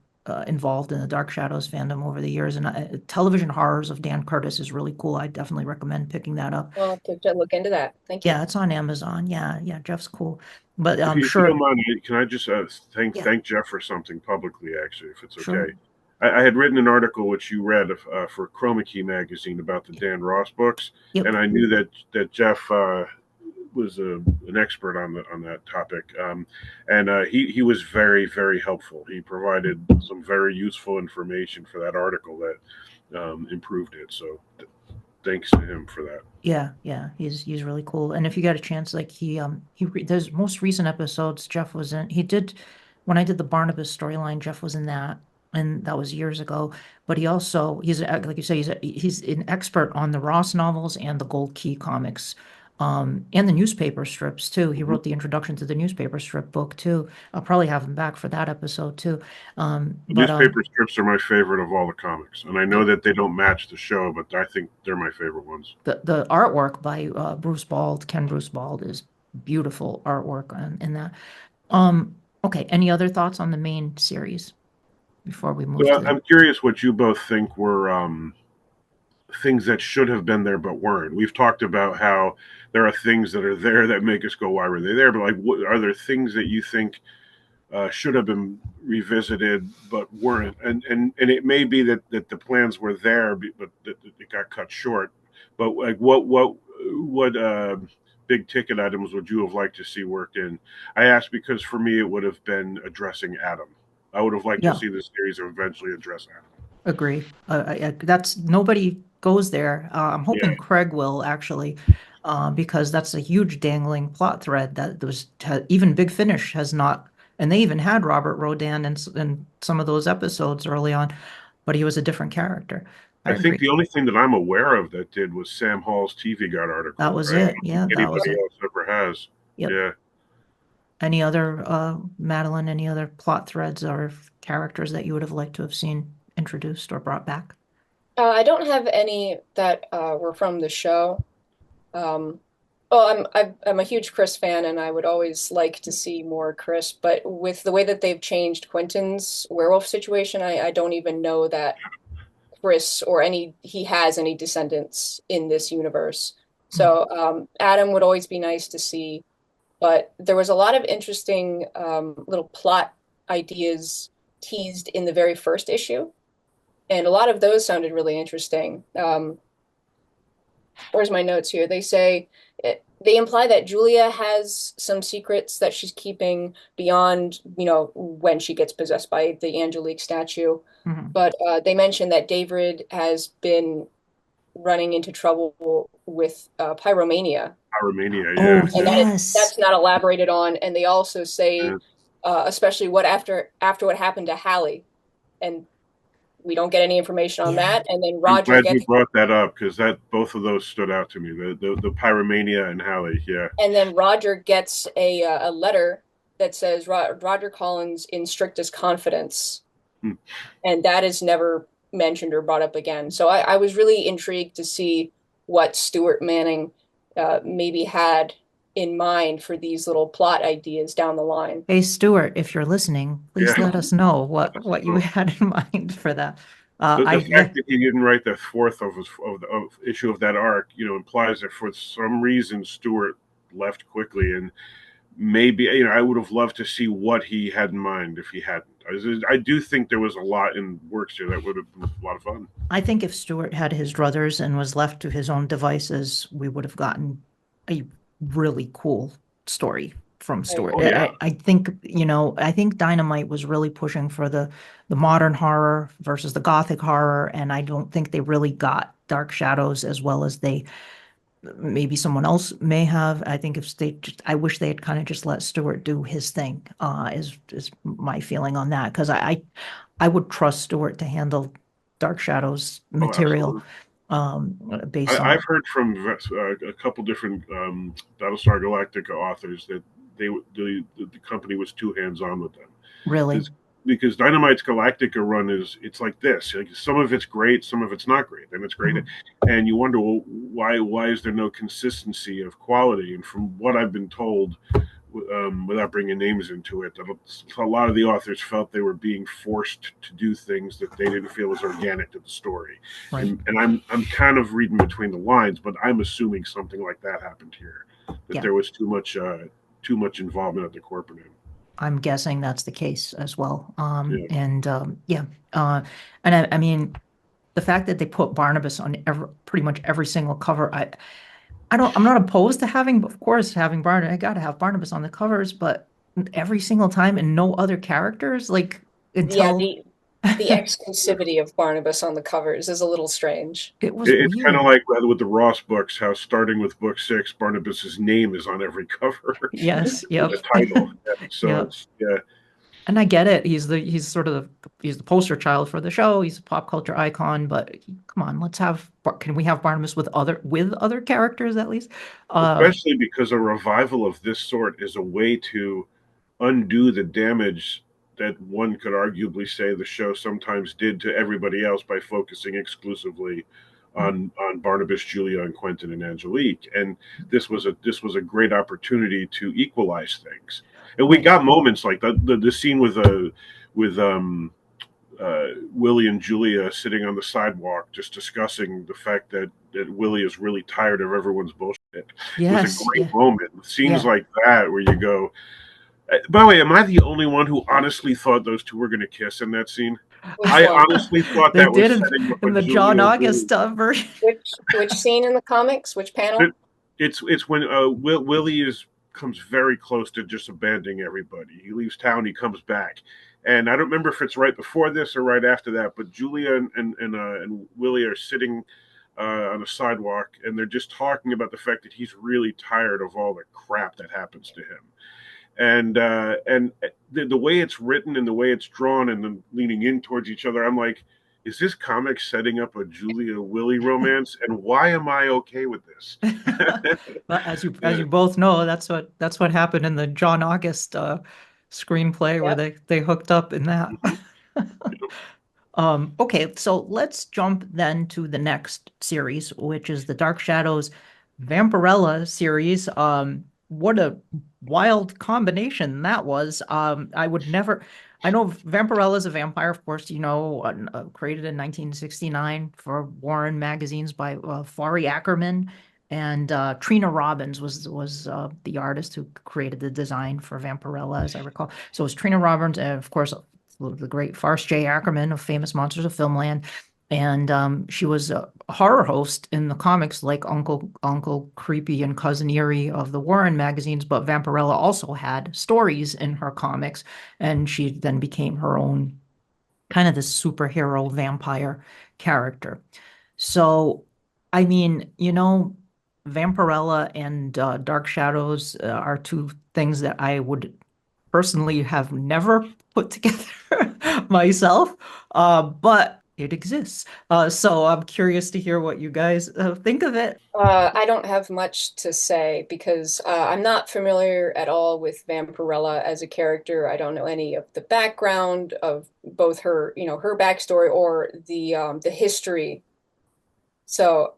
involved in the Dark Shadows fandom over the years, and television horrors of Dan Curtis is really cool. I definitely recommend picking that up. I'll have to look into that. Thank you. Yeah, it's on Amazon. Yeah, Jeff's cool. But If I'm you don't sure. mind, can I just Yeah, thank Jeff for something publicly, actually, if it's sure. okay? I had written an article which you read for Chroma Key magazine about the Dan Ross books, Yep. and I knew that Jeff was an expert on that topic, and he was very helpful. He provided some very useful information for that article that improved it. So thanks to him for that. Yeah, he's really cool. And if you get a chance, like those most recent episodes, Jeff was in. He did when I did the Barnabas storyline. Jeff was in that, and that was years ago. But like you say, he's an expert on the Ross novels and the Gold Key comics, and the newspaper strips too. He Mhm. wrote the introduction to the newspaper strip book too. I'll probably have him back for that episode too. The But newspaper strips are my favorite of all the comics, and I know that they don't match the show, but I think they're my favorite ones. the artwork by Ken Bruce Bald, is beautiful artwork in that. Okay, any other thoughts on the main series before we move So to I'm curious what you both think were things that should have been there but weren't. We've talked about how there are things that are there that make us go, "Why were they there?" But like, are there things that you think should have been revisited but weren't? And it may be that the plans were there, but that it got cut short. But like, what big ticket items would you have liked to see worked in? I ask because for me, it would have been addressing Adam. I would have liked to yeah, see the series eventually address Adam. agree. That's nobody goes there. I'm Yeah, hoping Craig will actually, because that's a huge dangling plot thread that even Big Finish has not, and they even had Robert Rodan in some of those episodes early on, but he was a different character. I I think agree. the only thing that I'm aware of that did was Sam Hall's TV Guide That article. was I don't it. Yeah, think that was anybody it. else ever has. Yep. Yeah. Any other, Madeline, any other plot threads or characters that you would have liked to have seen introduced or brought back? I don't have any that were from the show. Um, Oh, I'm a huge Chris fan, and I would always like to see more Chris. But with the way that they've changed Quentin's werewolf situation, I don't even know that Chris or he has any descendants in this universe. So Adam would always be nice to see, but there was a lot of interesting little plot ideas teased in the very first issue, and a lot of those sounded really interesting. Where's my notes here? They imply that Julia has some secrets that she's keeping beyond, when she gets possessed by the Angelique statue. Mhm. But they mentioned that David has been running into trouble with pyromania, Pyromania, Oh, and yes. that's not elaborated on. And they also yeah. say, especially what after what happened to Hallie, and we don't get any information on Yeah. that. And then I'm Roger glad you gets brought that up because that both of those stood out to me. The Pyromania and Hallie, yeah. And then Roger gets a letter that says Roger Collins in strictest confidence, Hmm. and that is never mentioned or brought up again. So I was really intrigued to see what Stuart Manning maybe had in mind for these little plot ideas down the line. Hey, Stuart, if you're listening, please Yeah. let us know what you had in mind for that. The Yeah, fact that he didn't write the fourth of issue of that arc, implies that for some reason Stewart left quickly, and maybe I would have loved to see what he had in mind if he hadn't. I do think there was a lot in works here that would have been a lot of fun. I think if Stuart had his druthers and was left to his own devices, we would have gotten a really cool story from I Stuart. Oh agree. yeah, I think, I think Dynamite was really pushing for the modern horror versus the gothic horror, and I don't think they really got Dark Shadows as well as they maybe someone else may have. I think if they just, I wish they had kind of just let Stewart do his thing, is my feeling on that. Because I would trust Stewart to handle Dark Shadows oh material, absolutely. um, based I've on heard from a couple different Battlestar Galactica authors that the company was too hands on with them. really. Because Dynamite's Galactica run it's like this. Like some of it's great, some of it's not great, and it's great, Mhm. and you wonder, well, why is there no consistency of quality? And from what I've been told, without bringing names into it, a lot of the authors felt they were being forced to do things that they didn't feel was organic to the story, Right. and I'm kind of reading between the lines, but I'm assuming something like that happened here, that Yeah. there was too much involvement at the corporate end. I'm guessing that's the case as well. Yeah. And yeah, uh, and I mean, the fact that they put Barnabas on pretty much every single cover, I'm not opposed to having, of course, having Barnabas. I got to have Barnabas on the covers, but every single time and no other characters, like Yeah, until the exclusivity of Barnabas on the covers is a little strange. it was It's kind of weird. like with the Ross books, how starting with book 6, Barnabas's name is on every cover Yes, with yep. a title. Yeah, so Yeah. it's yeah, And I get it. He's sort of he's the poster child for the show. He's a pop culture icon, but come on, can we have Barnabas with other characters at least? Uh, especially because a revival of this sort is a way to undo the damage that one could arguably say the show sometimes did to everybody else by focusing exclusively on Barnabas, Julia, and Quentin and Angelique. And this was a great opportunity to equalize things. And we right. got moments like the scene with Willie and Julia sitting on the sidewalk, just discussing the fact that Willie is really tired of everyone's bullshit. It was a Yes, great yeah, moment. Scenes yeah. like that where you go. By the way, am I the only one who honestly thought those two were going to kiss in that scene? Which I one? honestly thought They that was did setting up in a the John Julia August Willie. version. Which scene in the comics? Which panel? It's when Willie comes very close to just abandoning everybody. He leaves town. He comes back, and I don't remember if it's right before this or right after that. But Julia and Willie are sitting on a sidewalk, and they're just talking about the fact that he's really tired of all the crap that happens to him. And the way it's written and the way it's drawn and then leaning in towards each other, I'm like, is this comic setting up a Julia Willie romance? And why am I okay with this? But as Yeah. you both know, that's what happened in the John August screenplay where Yep. they hooked up in that. Mhm. Okay, so let's jump then to the next series, which is the Dark Shadows Vampirella series. What a wild combination that was. I would never. I know Vampirella is a vampire, of course, created in 1969 for Warren magazines by Fari Ackerman, and Trina Robbins was the artist who created the design for Vampirella, as I recall. So it was Trina Robbins, and of course, the great Forrest J. Ackerman of Famous Monsters of Filmland. And she was a horror host in the comics, like Uncle Creepy and Cousin Eerie of the Warren magazines. But Vampirella also had stories in her comics, and she then became her own kind of this superhero vampire character. So, I mean, Vampirella and Dark Shadows are two things that I would personally have never put together myself, but it exists. So I'm curious to hear what you guys think of it. I don't have much to say because I'm not familiar at all with Vampirella as a character. I don't know any of the background of both her, her backstory or the history. So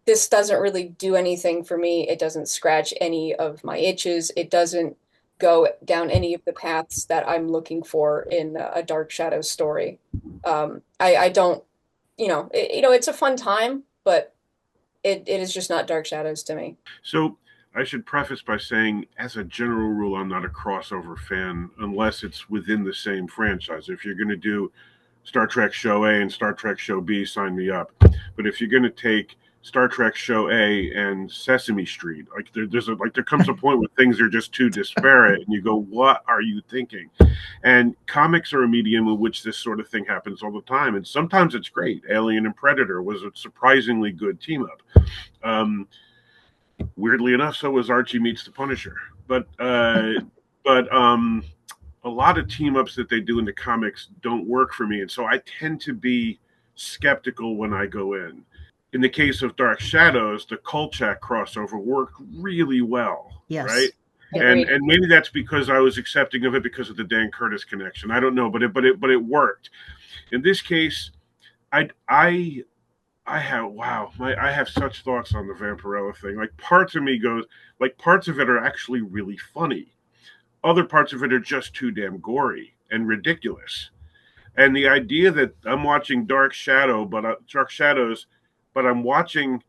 this doesn't really do anything for me. It doesn't scratch any of my itches. It doesn't go down any of the paths that I'm looking for in a Dark Shadows story. I don't, it's a fun time, but it is just not Dark Shadows to me. So I should preface by saying, as a general rule, I'm not a crossover fan unless it's within the same franchise. If you're going to do Star Trek Show A and Star Trek Show B, sign me up. But if you're going to take Star Trek Show A and Sesame Street, there comes a point where things are just too disparate, and you go, "What are you thinking?" And comics are a medium in which this sort of thing happens all the time, and sometimes it's great. Alien and Predator was a surprisingly good team up. Weirdly enough, so was Archie Meets the Punisher. But a lot of team ups that they do in the comics don't work for me, and so I tend to be skeptical when I go in. In the case of Dark Shadows, the Kolchak crossover worked really well, Yes. right? Agreed. And maybe that's because I was accepting of it because of the Dan Curtis connection. I don't know, but it worked. In this case, I have such thoughts on the Vampirella thing. Like parts of it are actually really funny. Other parts of it are just too damn gory and ridiculous. And the idea that I'm watching Dark Shadows, but I'm watching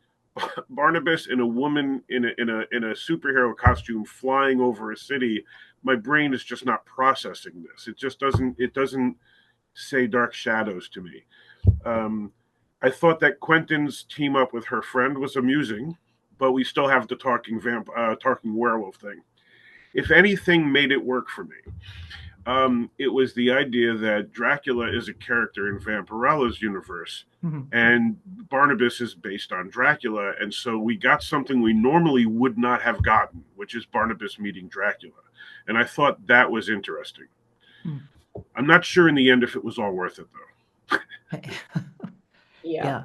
Barnabas and a woman in a superhero costume flying over a city, my brain is just not processing this. It doesn't say Dark Shadows to me. I thought that Quentin's team up with her friend was amusing, but we still have the talking werewolf thing. If anything made it work for me, it was the idea that Dracula is a character in Vampirella's universe, and Barnabas is based on Dracula, and so we got something we normally would not have gotten, which is Barnabas meeting Dracula, and I thought that was interesting. I'm not sure in the end if it was all worth it, though. Yeah.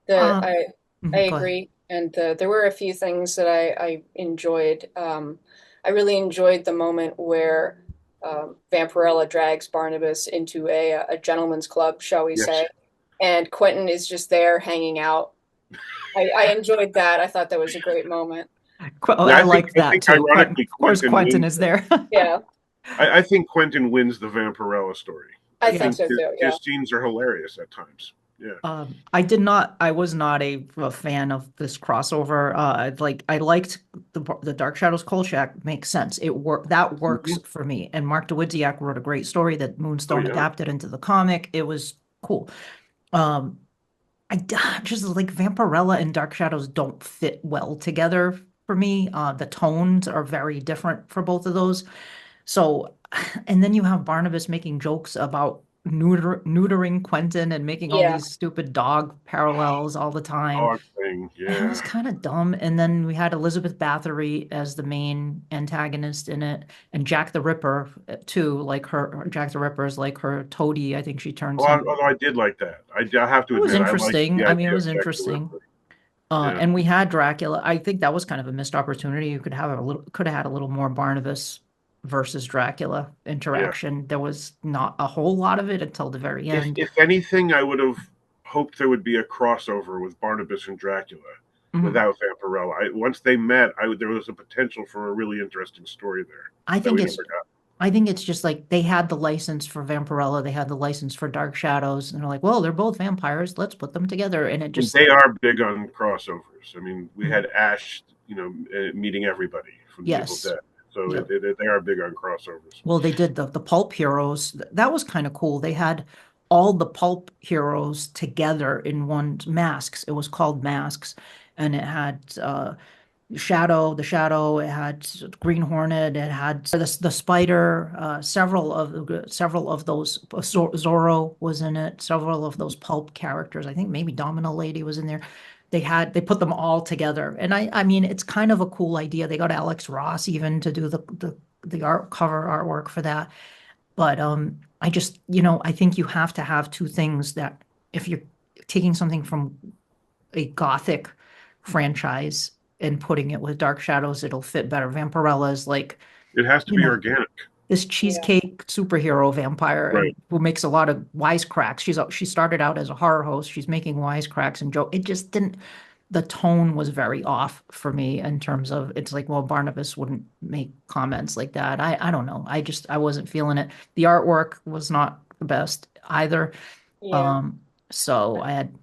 Yeah. I Go ahead. agree. And there were a few things that I enjoyed. I really enjoyed the moment where Vampirella drags Barnabas into a gentleman's club, shall we Yes. say, and Quentin is just there hanging out. I enjoyed that. I thought that was a great moment. I liked that think too. ironically, Of course, Quentin wins. is there. Yeah, I think Quentin wins the Vampirella story. I think so too. Yeah. His scenes are hilarious at times. Yeah. I was not a fan of this crossover. I liked the Dark Shadows Kolchak makes sense. That works for me. And Mark DeWitziak wrote a great story that Moonstone adapted into the comic. It was cool. I just like Vampirella and Dark Shadows don't fit well together for me. The tones are very different for both of those. So, and then you have Barnabas making jokes about neutering Quentin and making all these stupid dog parallels all the time. Dog thing, yeah. It was kind of dumb. And then we had Elizabeth Bathory as the main antagonist in it, and Jack the Ripper too. Jack the Ripper is like her toady. I think she turns. Although I did like that. I have to admit, it was interesting. I mean, it was interesting. And we had Dracula. I think that was kind of a missed opportunity. You could have had a little more Barnabas versus Dracula interaction. There was not a whole lot of it until the very end. If anything, I would have hoped there would be a crossover with Barnabas and Dracula. without Vampirella. Once they met, there was a potential for a really interesting story there. I that think we it's never got. I think it's just like they had the license for Vampirella, they had the license for Dark Shadows, and they're like, well, they're both vampires, let's put them together. And it And just they are big on crossovers. I mean, we Mhm. had Ash, meeting everybody from the Evil Yes. Dead. So Yep. they are big on crossovers. Well, they did the pulp heroes. That was kind of cool. They had all the pulp heroes together in one masks. It was called Masks, and it had the Shadow. It had Green Hornet. It had the Spider. Several of those. Zorro was in it. Several of those pulp characters. I think maybe Domino Lady was in there. They put them all together, and I mean it's kind of a cool idea. They got Alex Ross even to do the art cover artwork for that. But I just I think you have to have two things that if you're taking something from a gothic franchise and putting it with Dark Shadows, it'll fit better. Vampirella is like, It has to you be know, organic. this cheesecake superhero vampire and Right. who makes a lot of wisecracks. She started out as a horror host. She's making wisecracks and joke. It just didn't. The tone was very off for me in terms of it's like, well, Barnabas wouldn't make comments like that. I don't know. I wasn't feeling it. The artwork was not the best either. Yeah. So I had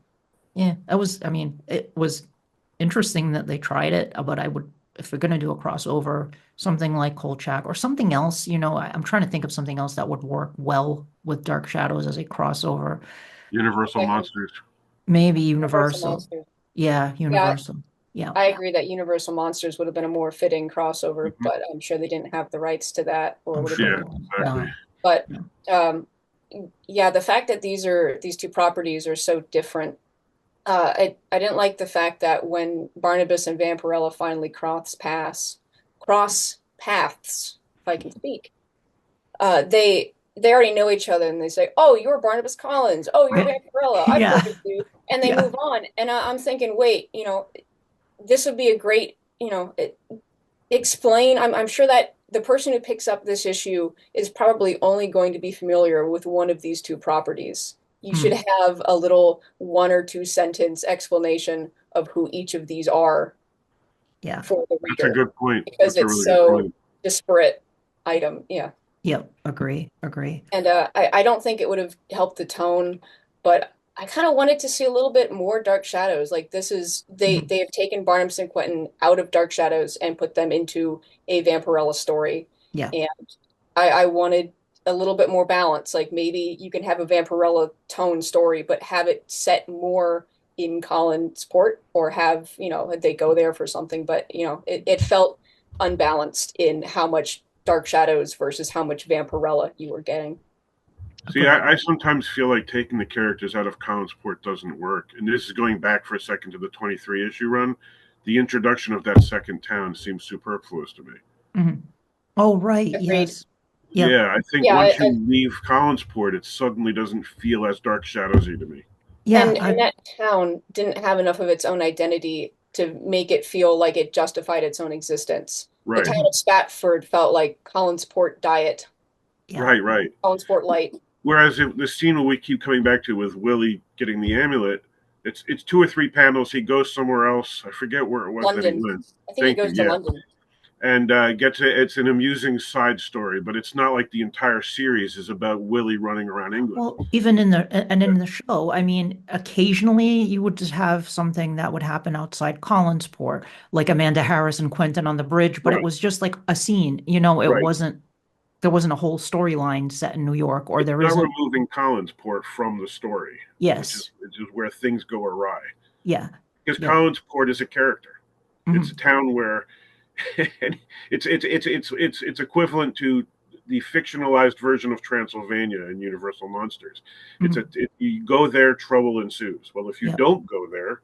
I mean, it was interesting that they tried it, but I would, if we're going to do a crossover, something like Kolchak or something else, I'm trying to think of something else that would work well with Dark Shadows as a crossover. Universal Monsters. Maybe Universal Universal. Monsters. Yeah, Universal. Yeah. I agree that Universal Monsters would have been a more fitting crossover, but I'm sure they didn't have the rights to that, or I'm would have sure been. they didn't. Exactly. But Yeah. yeah, the fact that these two properties are so different. I didn't like the fact that when Barnabas and Vampirella finally cross paths, if I can speak, they already know each other and they say, "Oh, you're Barnabas Collins. Oh, you're Vampirella. I've Yeah. heard of you," and they Yeah. move on. And I'm thinking, wait, this would be a great, explain. I'm sure that the person who picks up this issue is probably only going to be familiar with one of these two properties. You should have a little 1 or 2 sentence explanation of who each of these are Yeah. for the That's a reader, good point. because That's a it's really so good point. disparate item. Yeah. Yep. Agree. And I don't think it would have helped the tone, but I kind of wanted to see a little bit more Dark Shadows. Like this is they have taken Barnabas and Quentin out of Dark Shadows and put them into a Vampirella story. Yeah. And I wanted a little bit more balance. Like maybe you can have a Vampirella tone story, but have it set more in Collinsport, or have, they go there for something. But, it felt unbalanced in how much Dark Shadows versus how much Vampirella you were getting. See, I sometimes feel like taking the characters out of Collinsport doesn't work. And this is going back for a second to the 23 issue run. The introduction of that second town seems superfluous to me. Mm-hmm. Oh, right. Agreed. Yes. Yep. Yeah, I think once you leave Collinsport, it suddenly doesn't feel as Dark Shadowsy to me. Yeah. And that town didn't have enough of its own identity to make it feel like it justified its own existence. Right. The town of Spatford felt like Collinsport Diet. Yeah. Right. Collinsport Light. Whereas the scene we keep coming back to with Willie getting the amulet, it's 2 or 3 panels. He goes somewhere else. I forget where it was London. that he went. I think he goes to London. And it's an amusing side story, but it's not like the entire series is about Willie running around England. Well, even in the show, I mean, occasionally you would just have something that would happen outside Collinsport, like Amanda Harris and Quentin on the bridge, but it was just like a scene, there wasn't a whole storyline set in New York, or there isn't. Now we're moving Collinsport from the story. Yes. Which is where things go awry. Yeah. Because Collinsport is a character. Mm-hmm. It's a town where it's equivalent to the fictionalized version of Transylvania in Universal Monsters. Mm-hmm. You go there, trouble ensues. Well, if you don't go there,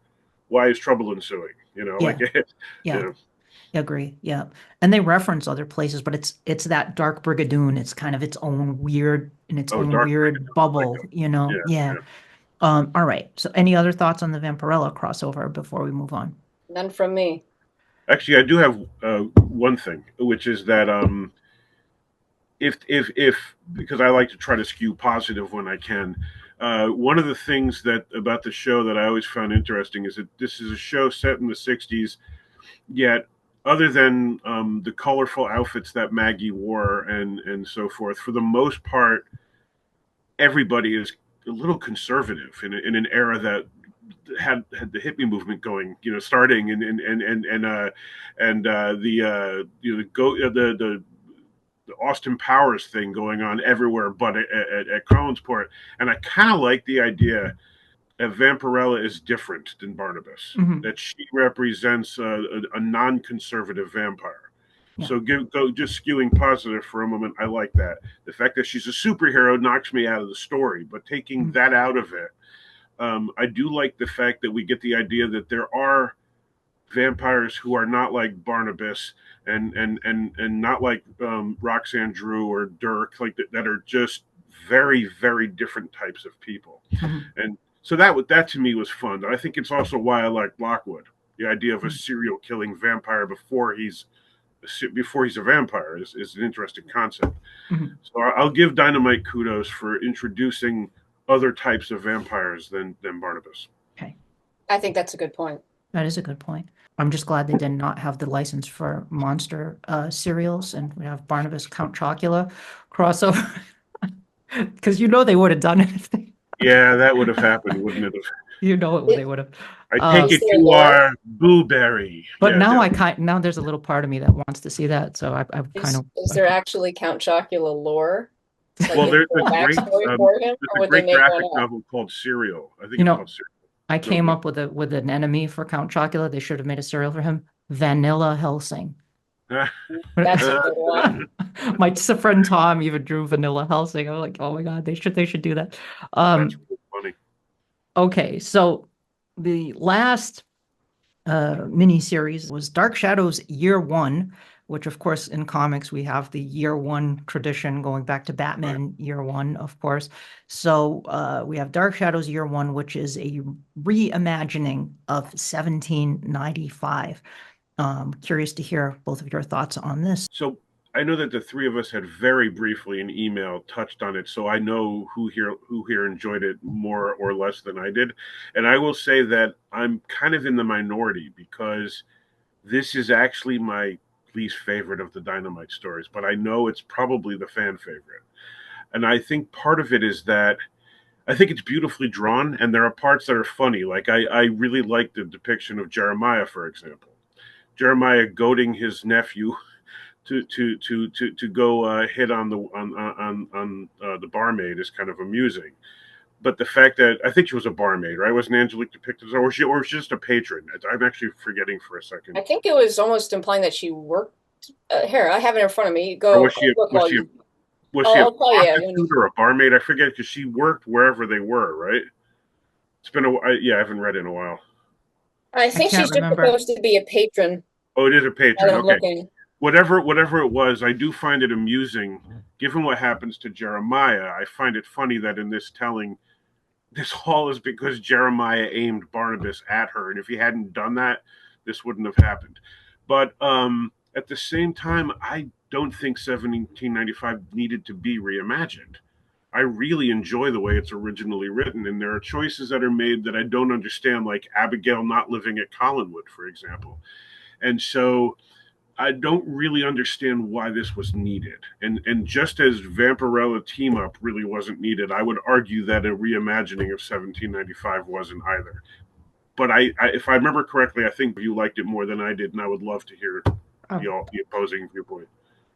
why is trouble ensuing? Agree. Yeah. And they reference other places, but it's that Dark Brigadoon. It's kind of its own weird bubble, Yeah. All right. So any other thoughts on the Vampirella crossover before we move on? None from me. Actually, I do have one thing, which is that if because I like to try to skew positive when I can, One of the things that about the show that I always found interesting is that this is a show set in the '60s, yet other than the colorful outfits that Maggie wore and so forth, for the most part, everybody is a little conservative in an era that had the hippie movement going, starting and the the Austin Powers thing going on everywhere, but at Collinsport. And I kind of like the idea that Vampirella is different than Barnabas, that she represents a non-conservative vampire. Yeah. So just skewing positive for a moment, I like that. The fact that she's a superhero knocks me out of the story, but taking that out of it, I do like the fact that we get the idea that there are vampires who are not like Barnabas and not like Roxanne Drew or Dirk, like that are just very, very different types of people. And so that to me was fun. I think it's also why I like Lockwood. The idea of a serial killing vampire before he's a vampire is an interesting concept. So I'll give Dynamite kudos for introducing other types of vampires than Barnabas. Okay. I think that's a good point. That is a good point. I'm just glad they did not have the license for monster cereals, and we have Barnabas Count Chocula crossover. Because they would have done it if they... Yeah, that would have happened, wouldn't it? They would have. I take it you are Blueberry. But now there's a little part of me that wants to see that. So I kind of. Is there actually Count Chocula lore? Like, well, there's a great graphic novel called Serial. I think it's called Serial. I came up with an enemy for Count Chocula. They should have made a cereal for him. Vanilla Helsing. That's a good one. My friend Tom even drew Vanilla Helsing. I'm like, oh my god, they should do that. That's really funny. Okay, so the last mini series was Dark Shadows Year One, which of course in comics we have the Year One tradition going back to Batman Year One, of course. So we have Dark Shadows Year One, which is a reimagining of 1795. Curious to hear both of your thoughts on this. So I know that the three of us had very briefly in email touched on it, so I know who here enjoyed it more or less than I did. And I will say that I'm kind of in the minority because this is actually my least favorite of the Dynamite stories, but I know it's probably the fan favorite. And I think part of it is that I think it's beautifully drawn, and there are parts that are funny. Like I really like the depiction of Jeremiah, for example. Jeremiah goading his nephew to go hit on the barmaid is kind of amusing. But the fact that I think she was a barmaid, right? Wasn't Angelique depicted, or was she just a patron? I'm actually forgetting for a second. I think it was almost implying that she worked. Here, I have it in front of me. Go. Was she a prostitute or a barmaid? I forget because she worked wherever they were, right? It's been I haven't read in a while. I think she's just supposed to be a patron. Oh, it is a patron. Okay. Whatever it was, I do find it amusing. Given what happens to Jeremiah, I find it funny that in this telling, this all is because Jeremiah aimed Barnabas at her, and if he hadn't done that, this wouldn't have happened. But at the same time, I don't think 1795 needed to be reimagined. I really enjoy the way it's originally written, and there are choices that are made that I don't understand, like Abigail not living at Collinwood, for example. And so I don't really understand why this was needed. And just as Vampirella team up really wasn't needed, I would argue that a reimagining of 1795 wasn't either. But I if I remember correctly, I think you liked it more than I did, and I would love to hear the opposing viewpoint.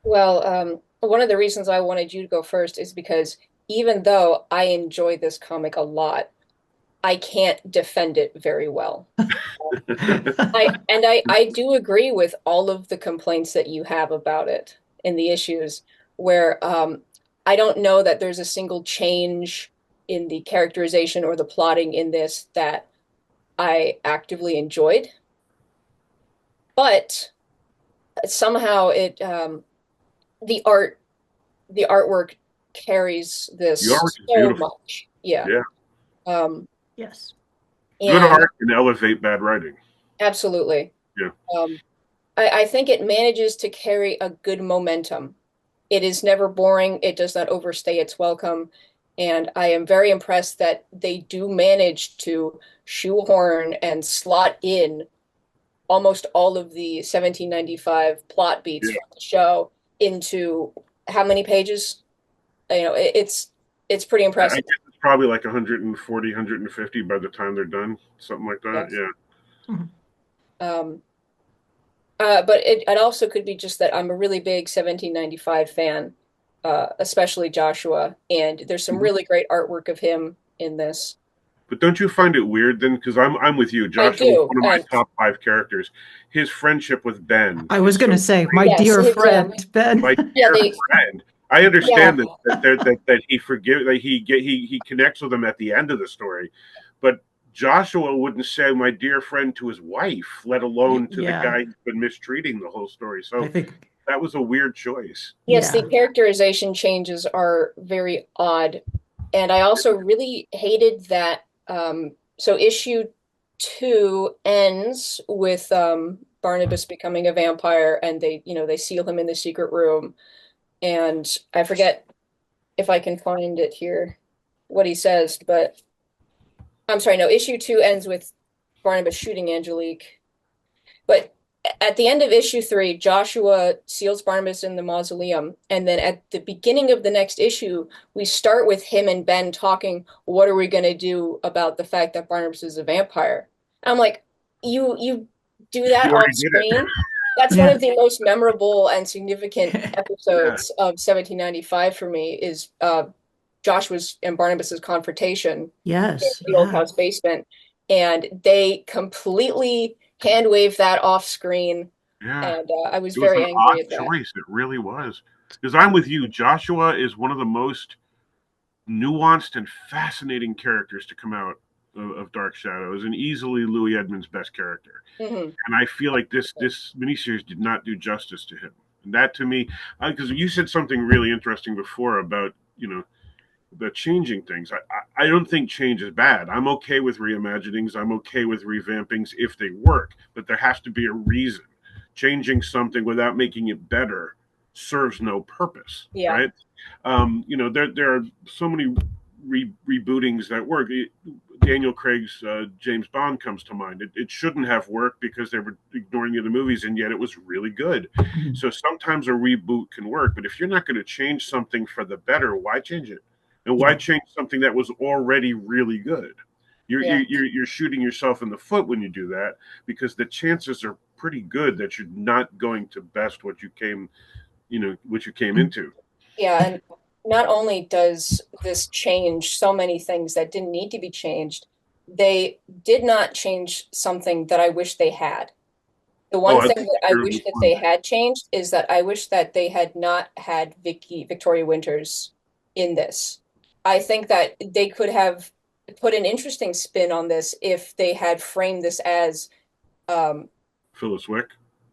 Well, one of the reasons I wanted you to go first is because even though I enjoy this comic a lot, I can't defend it very well. I do agree with all of the complaints that you have about it and the issues where I don't know that there's a single change in the characterization or the plotting in this that I actively enjoyed. But somehow it the artwork carries this so much. Yeah. Yes. Good art can elevate bad writing. Absolutely. Yeah. I think it manages to carry a good momentum. It is never boring. It does not overstay its welcome. And I am very impressed that they do manage to shoehorn and slot in almost all of the 1795 plot beats Yeah. from the show into how many pages? It's pretty I impressive. guess it's probably like 140, 150 by the time they're done, something like that. Yes. Yeah. Mhm. Um, but it also could be just that I'm a really big 1795 fan, especially Joshua, and there's some Mhm. really great artwork of him in this. But don't you find it weird then? Because I'm with you. I Joshua was do, one of my and top 5 characters. His friendship with Ben I is was going to so say, my yes, dear his friend, Ben. my yeah, dear friend. I yeah, understand that he forgive that he connects with him at the end of the story, but Joshua wouldn't say my dear friend to his wife, let alone to the Yeah, guy he's been mistreating the whole story. I So think, that was a weird choice. yes, the yeah. characterization changes are very odd, and I also really hated that. So issue 2 ends with Barnabas becoming a vampire, and they seal him in the secret room, and I forget if I can find it here, what he says, but I'm sorry, no, issue 2 ends with Barnabas shooting Angelique. But at the end of issue 3, Joshua seals Barnabas in the mausoleum. And then at the beginning of the next issue, we start with him and Ben talking, what are we going to do about the fact that Barnabas is a vampire? And I'm like, you do that You off already did it. screen? That's one Yeah. of the most memorable and significant Yeah. episodes of 1795 for me is Joshua's and Barnabas's confrontation in Yes, the old yeah. house basement, and they completely hand waved that off screen, Yeah. and I was It was very an angry odd at that. choice. It really was. Because I'm with you. Joshua is one of the most nuanced and fascinating characters to come out of Dark Shadows, and easily Louis Edmonds' best character. Hmm. And I feel like this miniseries did not do justice to him. And that to me, because you said something really interesting before about the changing things. I don't think change is bad. I'm okay with reimaginings. I'm okay with revampings if they work, but there has to be a reason. Changing something without making it better serves no purpose, Yeah, right? There are so many rebootings that work. Daniel Craig's James Bond comes to mind. It shouldn't have worked because they were ignoring the other movies, and yet it was really good. Mhm. So sometimes a reboot can work, but if you're not going to change something for the better, why change it? And why Yeah. change something that was already really good? yeah, You're shooting yourself in the foot when you do that, because the chances are pretty good that you're not going to best what you came into. yeah. And not only does this change so many things that didn't need to be changed, they did not change something that I wish they had. The Oh, one I thing think that I you're wish the that one. they had changed is that I wish that they had not had Victoria Winters in this. I think that they could have put an interesting spin on this if they had framed this as um, Phyllis Wick.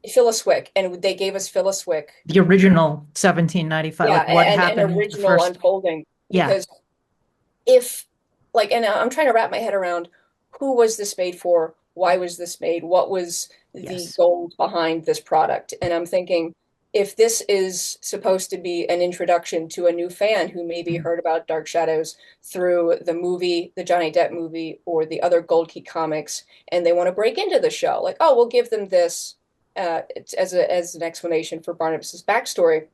Phyllis Wick, and they gave us Phyllis Wick, The original 1795, yeah, like what and an happened the original first, unfolding. yeah. Because if, like, and I'm trying to wrap my head around who was this made for? Why was this made? What was the Yes. goal behind this product? And I'm thinking, if this is supposed to be an introduction to a new fan who maybe Mhm. heard about Dark Shadows through the movie, the Johnny Depp movie, or the other Gold Key comics, and they want to break into the show, like, oh, we'll give them this as an explanation for Barnabas's backstory.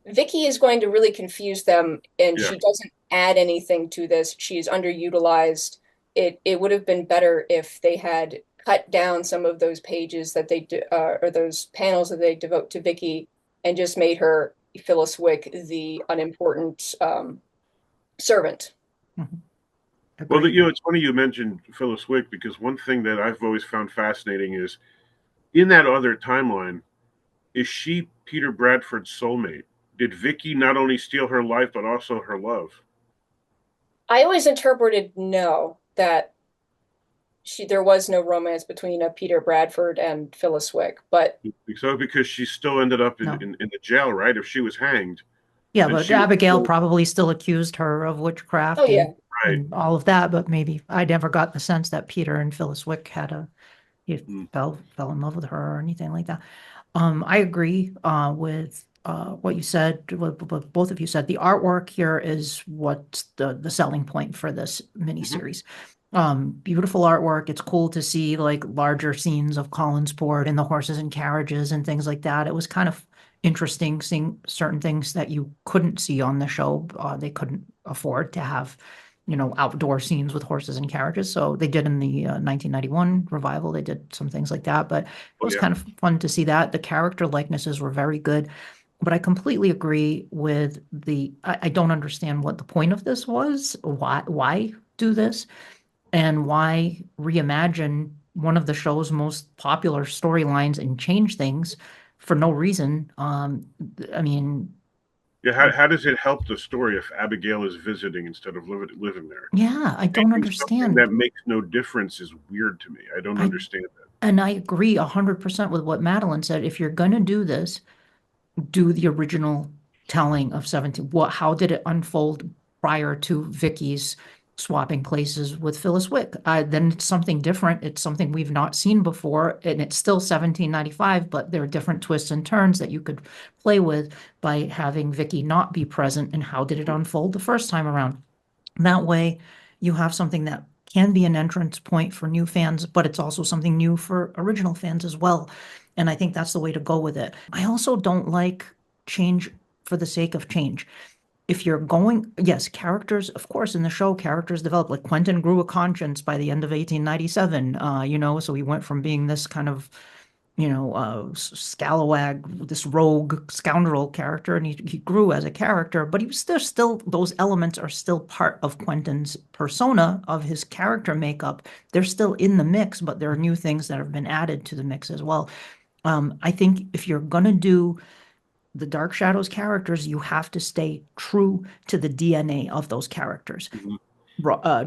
Vicky is going to really confuse them, and Yeah. she doesn't add anything to this. She's underutilized. It would have been better if they had cut down some of those pages that they do, or those panels that they devote to Vicky, and just made her Phyllis Wick the unimportant servant. Mhm. Well, Agreed. it's funny you mentioned Phyllis Wick, because one thing that I've always found fascinating is in that other timeline, is she Peter Bradford's soulmate? Did Vicky not only steal her life but also her love? I always interpreted no, that there was no romance between Peter Bradford and Phyllis Wick, but So because she still ended up in, No. in, in the jail, right? If she was hanged, Yeah, then but she was Abigail still probably still accused her of oh witchcraft yeah, right. and all of that, but maybe I never got the sense that Peter and Phyllis Wick he Mm. fell in love with her or anything like that. I agree with what you said, what both of you said. The artwork here is what's the selling point for this miniseries. Beautiful artwork. It's cool to see like larger scenes of Collinsport and the horses and carriages and things like that. It was kind of interesting seeing certain things that you couldn't see on the show. They couldn't afford to have, outdoor scenes with horses and carriages. So they did in the 1991 revival. They did some things like that, but it was kind of fun to see that. The character likenesses were very good. But I completely agree with I don't understand what the point of this was. Why do this? And why reimagine one of the show's most popular storylines and change things for no reason? I mean, Yeah, how does it help the story if Abigail is visiting instead of living there? yeah, I don't understand. That makes no difference is weird to me. I don't understand that. And I agree 100% with what Madelyn said. If you're going to do this, do the original telling of 17. How did it unfold prior to Vicky's swapping places with Phyllis Wick? Then it's something different. It's something we've not seen before, and it's still 1795, but there are different twists and turns that you could play with by having Vicky not be present. And how did it unfold the first time around? That way, you have something that can be an entrance point for new fans, but it's also something new for original fans as well. And I think that's the way to go with it. I also don't like change for the sake of change. If you're going, yes, characters, of course, in the show, characters develop. Like Quentin grew a conscience by the end of 1897, so he went from being this kind of, scalawag, this rogue scoundrel character, and he grew as a character, but he was still, those elements are still part of Quentin's persona, of his character makeup. They're still in the mix, but there are new things that have been added to the mix as well. I think if you're going to do the Dark Shadows characters, you have to stay true to the DNA of those characters.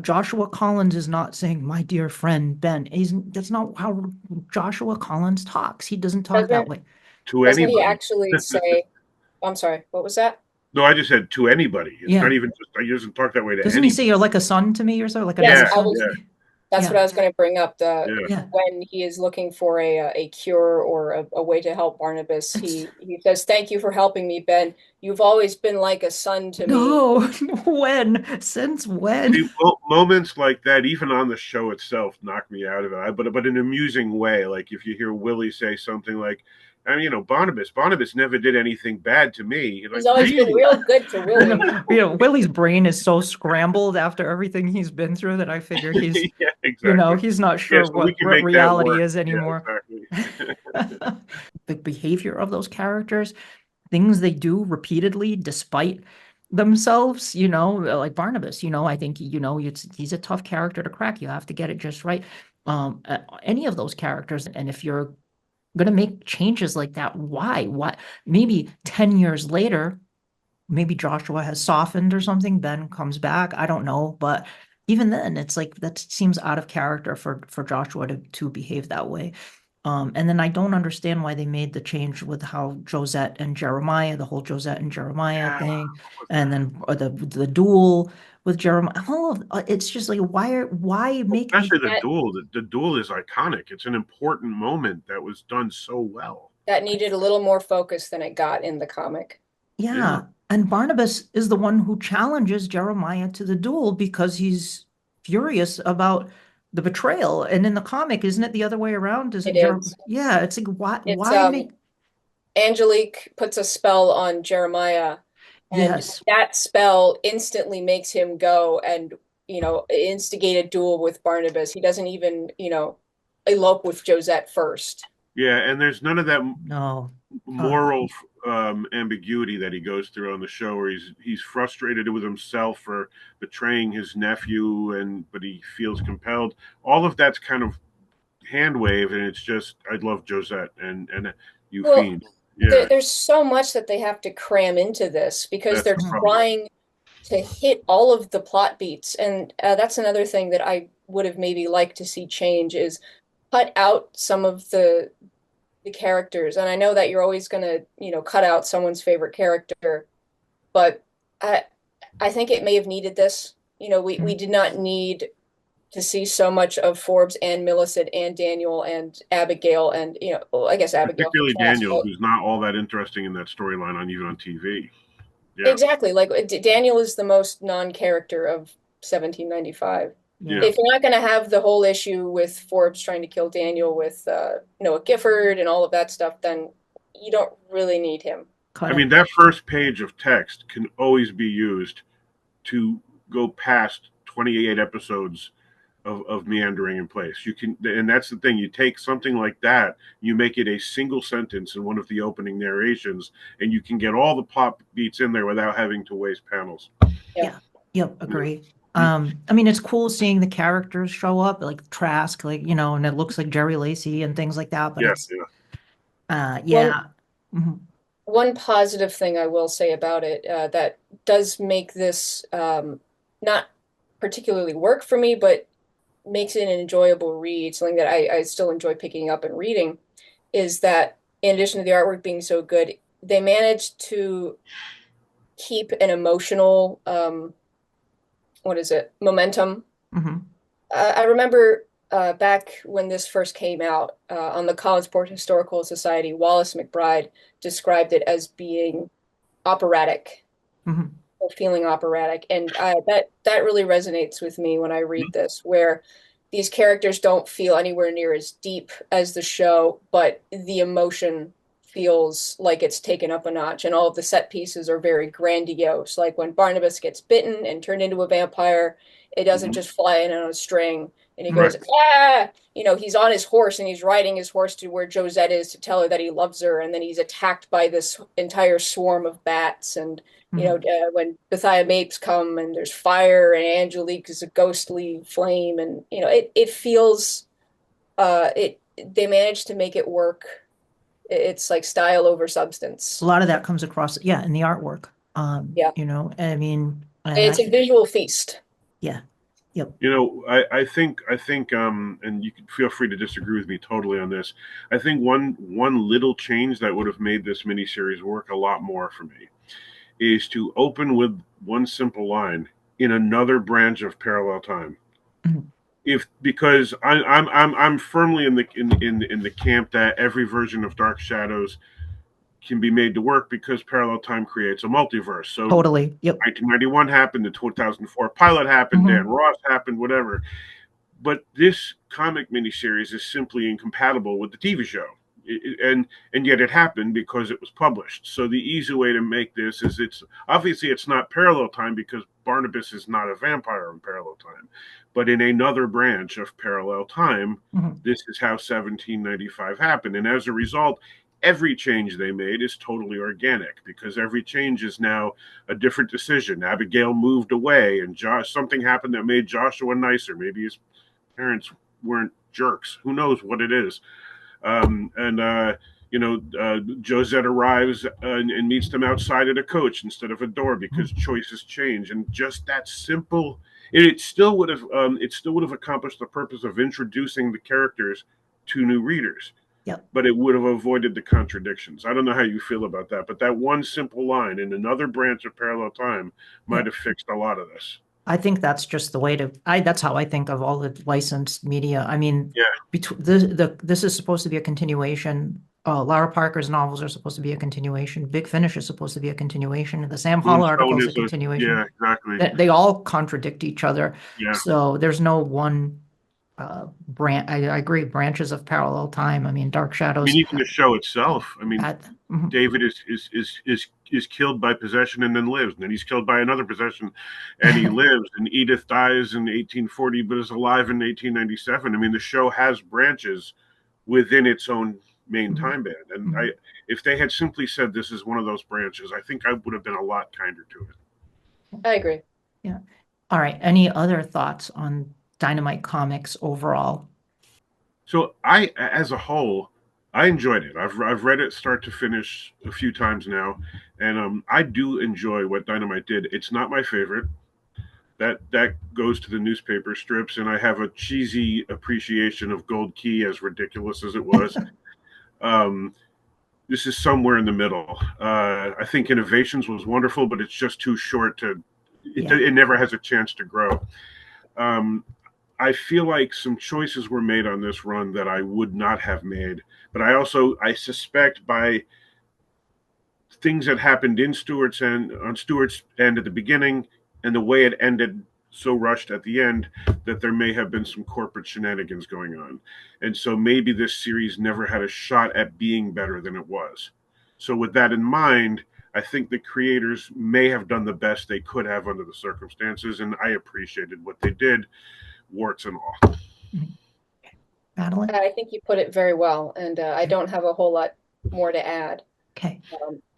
Joshua Collins is not saying, "My dear friend Ben." That's not how Joshua Collins talks. He doesn't talk that way. To Doesn't anybody. he actually say, I'm sorry, what was that? No, I just said to anybody. It's Yeah. not even just, he doesn't talk that way to Doesn't anybody. he say you're like a son to me or so? Like Yes, another son? that's Yeah. what I was going to bring up. Yeah. When he is looking for a cure or a way to help Barnabas, he says, "Thank you for helping me, Ben. You've always been like a son to me." No, when? Since when? See, moments like that, even on the show itself, knock me out of it. But in an amusing way. Like if you hear Willie say something like, Barnabas never did anything bad to me. He's always been real good to Willie. Willie's brain is so scrambled after everything he's been through that I figure he's, yeah, exactly. He's not sure so what reality is anymore. Yeah, exactly. The behavior of those characters, things they do repeatedly despite themselves, like Barnabas, I think, he's a tough character to crack. You have to get it just right. Any of those characters. And if you're going to make changes like that, why? Maybe 10 years later, maybe Joshua has softened or something. Ben comes back. I don't know. But even then, it's like that seems out of character for Joshua to behave that way. And then I don't understand why they made the change with how Josette and Jeremiah, the whole Josette and Jeremiah thing, and then the duel with Jeremiah. It's just like why make especially the duel? The duel is iconic. It's an important moment that was done so well. That needed a little more focus than it got in the comic. Yeah. And Barnabas is the one who challenges Jeremiah to the duel because he's furious about the betrayal. And in the comic, isn't it the other way around? It is. Yeah, it's like why make Angelique puts a spell on Jeremiah, and that spell instantly makes him go and instigate a duel with Barnabas. He doesn't even elope with Josette first. Yeah, and there's none of that moral ambiguity that he goes through on the show, where he's frustrated with himself for betraying his nephew, but he feels compelled. All of that's kind of hand wave, and it's just, I love Josette and you fiend. Yeah. There's so much that they have to cram into this because they're trying to hit all of the plot beats, and that's another thing that I would have maybe liked to see change is cut out some of the characters. And I know that you're always going to cut out someone's favorite character, but I think it may have needed this. We did not need to see so much of Forbes and Millicent and Daniel and Abigail and, well, I guess Abigail for Particularly Trask, Daniel, but who's not all that interesting in that storyline even on TV. Yeah. exactly. Like Daniel is the most non-character of 1795. Yeah. If you're not going to have the whole issue with Forbes trying to kill Daniel with Noah Gifford and all of that stuff, then you don't really need him. Cut I it. mean, that first page of text can always be used to go past 28 episodes of meandering in place. You can, and that's the thing. You take something like that, you make it a single sentence in one of the opening narrations, and you can get all the plot beats in there without having to waste panels. Yeah. Yep, agree. I mean, it's cool seeing the characters show up, like Trask, like, and it looks like Jerry Lacey and things like that, but Yes, yeah. Mhm. One positive thing I will say about it that does make this not particularly work for me, but makes it an enjoyable read, something that I still enjoy picking up and reading, is that in addition to the artwork being so good, they managed to keep an emotional, momentum. Mhm. I remember back when this first came out on the Collinsport Historical Society, Wallace McBride described it as being operatic, Mhm. or feeling operatic, and that really resonates with me when I read this, where these characters don't feel anywhere near as deep as the show, but the emotion feels like it's taken up a notch, and all of the set pieces are very grandiose. Like when Barnabas gets bitten and turned into a vampire, it doesn't just fly in on a string, and he goes, ah! He's on his horse and he's riding his horse to where Josette is to tell her that he loves her, and then he's attacked by this entire swarm of bats, and when Bethia Mapes come and there's fire and Angelique is a ghostly flame, and it feels they managed to make it work. It's like style over substance. A lot of that comes across, in the artwork. Yeah. I mean, It's a visual feast. Yeah. Yep. I think, and you can feel free to disagree with me totally on this. I think one little change that would have made this miniseries work a lot more for me is to open with one simple line in another branch of parallel time. Mm-hmm. Because I'm firmly in the camp that every version of Dark Shadows can be made to work because parallel time creates a multiverse. So totally. Yep. 1991 happened, the 2004 pilot happened, Dan Ross happened, whatever. But this comic miniseries is simply incompatible with the TV show. And yet it happened because it was published. So the easy way to make this is it's not parallel time because Barnabas is not a vampire in parallel time. But in another branch of parallel time, this is how 1795 happened. And as a result, every change they made is totally organic because every change is now a different decision. Abigail moved away and something happened that made Joshua nicer. Maybe his parents weren't jerks. Who knows what it is? Josette arrives and meets them outside at a coach instead of a door because choices change. And just that simple, it still would have accomplished the purpose of introducing the characters to new readers. Yep. But it would have avoided the contradictions. I don't know how you feel about that, but that one simple line in another branch of parallel time might have fixed a lot of this. I think that's just the way that's how I think of all the licensed media. I mean, yeah. This is supposed to be a continuation. Lara Parker's novels are supposed to be a continuation. Big Finish is supposed to be a continuation. The Sam Hall article is a continuation. Yeah, exactly. They all contradict each other. Yeah. So there's no one branch. I agree. Branches of parallel time. I mean, Dark Shadows. I mean, even the show itself. I mean, David is killed by possession and then lives, and then he's killed by another possession, and he lives. And Edith dies in 1840, but is alive in 1897. I mean, the show has branches within its own main time band. And if they had simply said this is one of those branches, I think I would have been a lot kinder to it. I agree. Yeah. All right. Any other thoughts on Dynamite Comics overall? So as a whole, I enjoyed it. I've read it start to finish a few times now, and I do enjoy what Dynamite did. It's not my favorite. That goes to the newspaper strips, and I have a cheesy appreciation of Gold Key, as ridiculous as it was. This is somewhere in the middle. I think Innovations was wonderful, but it's just too short to. It never has a chance to grow. I feel like some choices were made on this run that I would not have made. But I suspect by things that happened in Stewart's end, on Stewart's end at the beginning, and the way it ended so rushed at the end, that there may have been some corporate shenanigans going on. And so maybe this series never had a shot at being better than it was. So with that in mind, I think the creators may have done the best they could have under the circumstances, and I appreciated what they did, warts and all. Madelyn? I think you put it very well, and I don't have a whole lot more to add. Okay.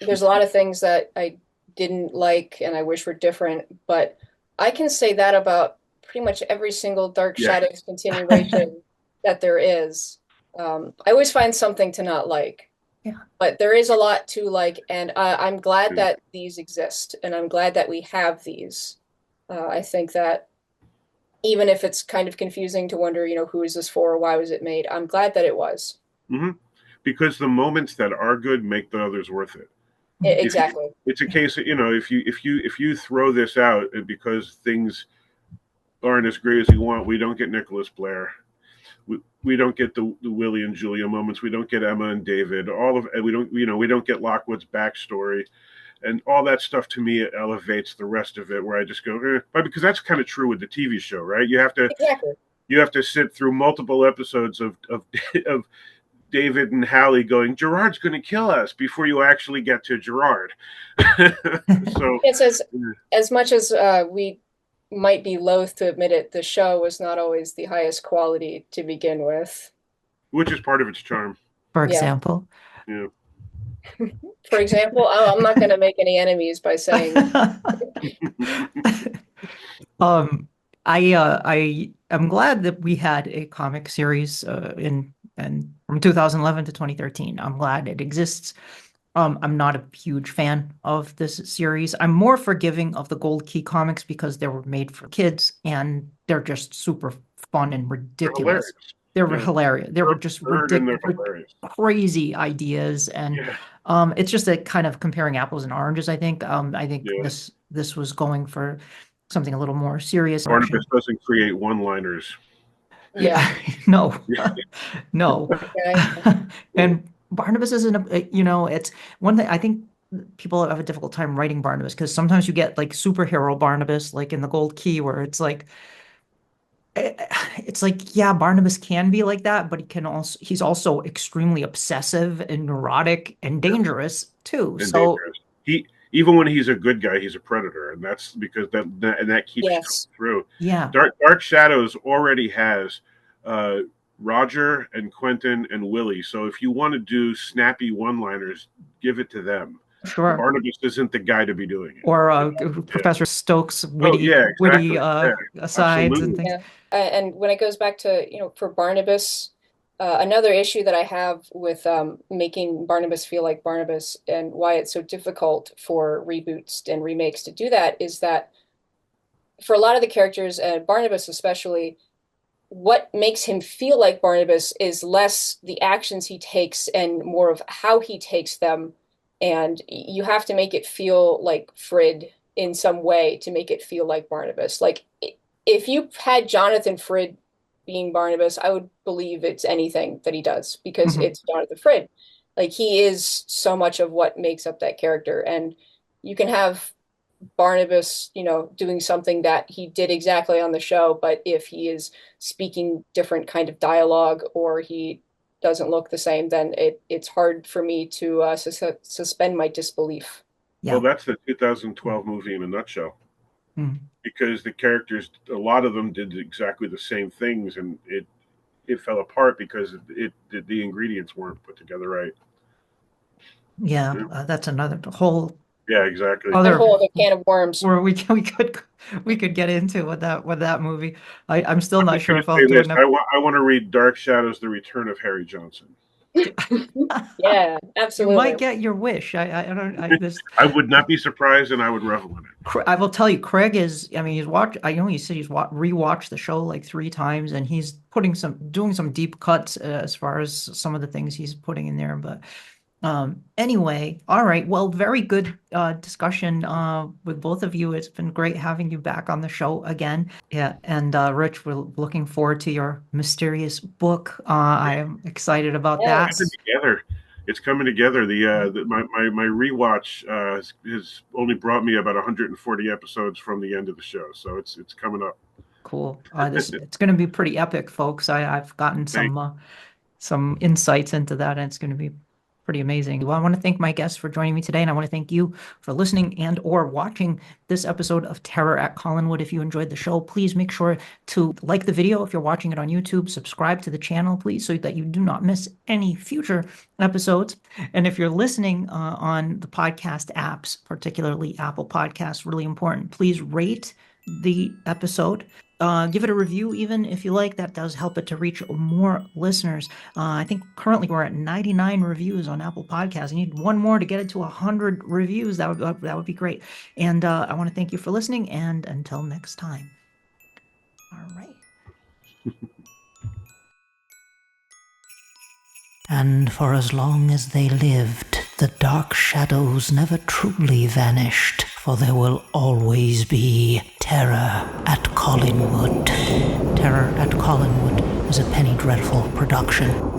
There's a lot of things that I didn't like and I wish were different, but I can say that about pretty much every single Dark Shadows continuation that there is. I always find something to not like. Yeah. But there is a lot to like, and I'm glad that these exist, and I'm glad that we have these. I think that even if it's kind of confusing to wonder, who is this for, why was it made, I'm glad that it was. Mm-hmm. Because the moments that are good make the others worth it. Exactly. It's a case of, if you throw this out because things aren't as great as you want, we don't get Nicholas Blair. We don't get the Willie and Julia moments. We don't get Emma and David. We don't get Lockwood's backstory, and all that stuff. To me, it elevates the rest of it. Where I just go, but because that's kind of true with the TV show, right? You have to sit through multiple episodes of David and Hallie going, Gerard's going to kill us, before you actually get to Gerard. So it's as much as we might be loath to admit it, the show was not always the highest quality to begin with. Which is part of its charm. For example? Yeah. For example, I'm not going to make any enemies by saying. I'm glad that we had a comic series from 2011 to 2013. I'm glad it exists. I'm not a huge fan of this series. I'm more forgiving of the Gold Key comics because they were made for kids and they're just super fun and ridiculous. They were hilarious. They were just ridiculous, crazy ideas, and it's just a kind of comparing apples and oranges. I think. This was going for something a little more serious. Barnabas doesn't create one-liners. Yeah, no, no. And Barnabas isn't it's one thing I think people have a difficult time writing Barnabas, because sometimes you get like superhero Barnabas, like in the Gold Key, where it's like, yeah, Barnabas can be like that, but he's also extremely obsessive and neurotic and dangerous too. And so dangerous. Even when he's a good guy, he's a predator, and that's because that keeps coming through. Yeah, Dark Shadows already has Roger and Quentin and Willie. So if you want to do snappy one-liners, give it to them. Sure. Barnabas isn't the guy to be doing it. Or Professor Stokes' witty asides and things. Yeah. And when it goes back to, for Barnabas, another issue that I have with making Barnabas feel like Barnabas, and why it's so difficult for reboots and remakes to do that, is that for a lot of the characters, and Barnabas especially, what makes him feel like Barnabas is less the actions he takes and more of how he takes them. And you have to make it feel like Frid in some way to make it feel like Barnabas. Like, if you had Jonathan Frid being Barnabas, I would believe it's anything that he does, because it's Jonathan Frid. Like, he is so much of what makes up that character. And you can have Barnabas, doing something that he did exactly on the show, but if he is speaking different kind of dialogue, or he doesn't look the same, then it's hard for me to suspend my disbelief. Yeah. Well, that's the 2012 movie in a nutshell. Because the characters, a lot of them did exactly the same things, and it fell apart because the ingredients weren't put together right. Yeah, that's another whole. Yeah, exactly. A whole other can of worms. Where we could get into with that movie. I'm still not sure if I'll do enough. I want to read Dark Shadows: The Return of Harry Johnson. Yeah, absolutely. You might get your wish. I would not be surprised, and I would revel in it. I will tell you, Craig is. I mean, he said he's rewatched the show like 3 times, and he's doing some deep cuts as far as some of the things he's putting in there. But Anyway, all right. Well, very good discussion with both of you. It's been great having you back on the show again. Yeah, and Rich, we're looking forward to your mysterious book. I am excited about that. Yes. It's coming together. My rewatch has only brought me about 140 episodes from the end of the show, so it's coming up. Cool. It's going to be pretty epic, folks. I've gotten some insights into that, and it's going to be pretty amazing. Well, I want to thank my guests for joining me today, and I want to thank you for listening and or watching this episode of Terror at Collinwood. If you enjoyed the show, please make sure to like the video if you're watching it on YouTube, subscribe to the channel, please, so that you do not miss any future episodes. And if you're listening on the podcast apps, particularly Apple Podcasts, really important, please rate the episode. Give it a review, even if you like. That does help it to reach more listeners. I think currently we're at 99 reviews on Apple Podcasts. I need one more to get it to 100 reviews. That would be great. And I want to thank you for listening. And until next time. All right. And for as long as they lived, the dark shadows never truly vanished, for there will always be terror at Collinwood. Terror at Collinwood is a Penny Dreadful production.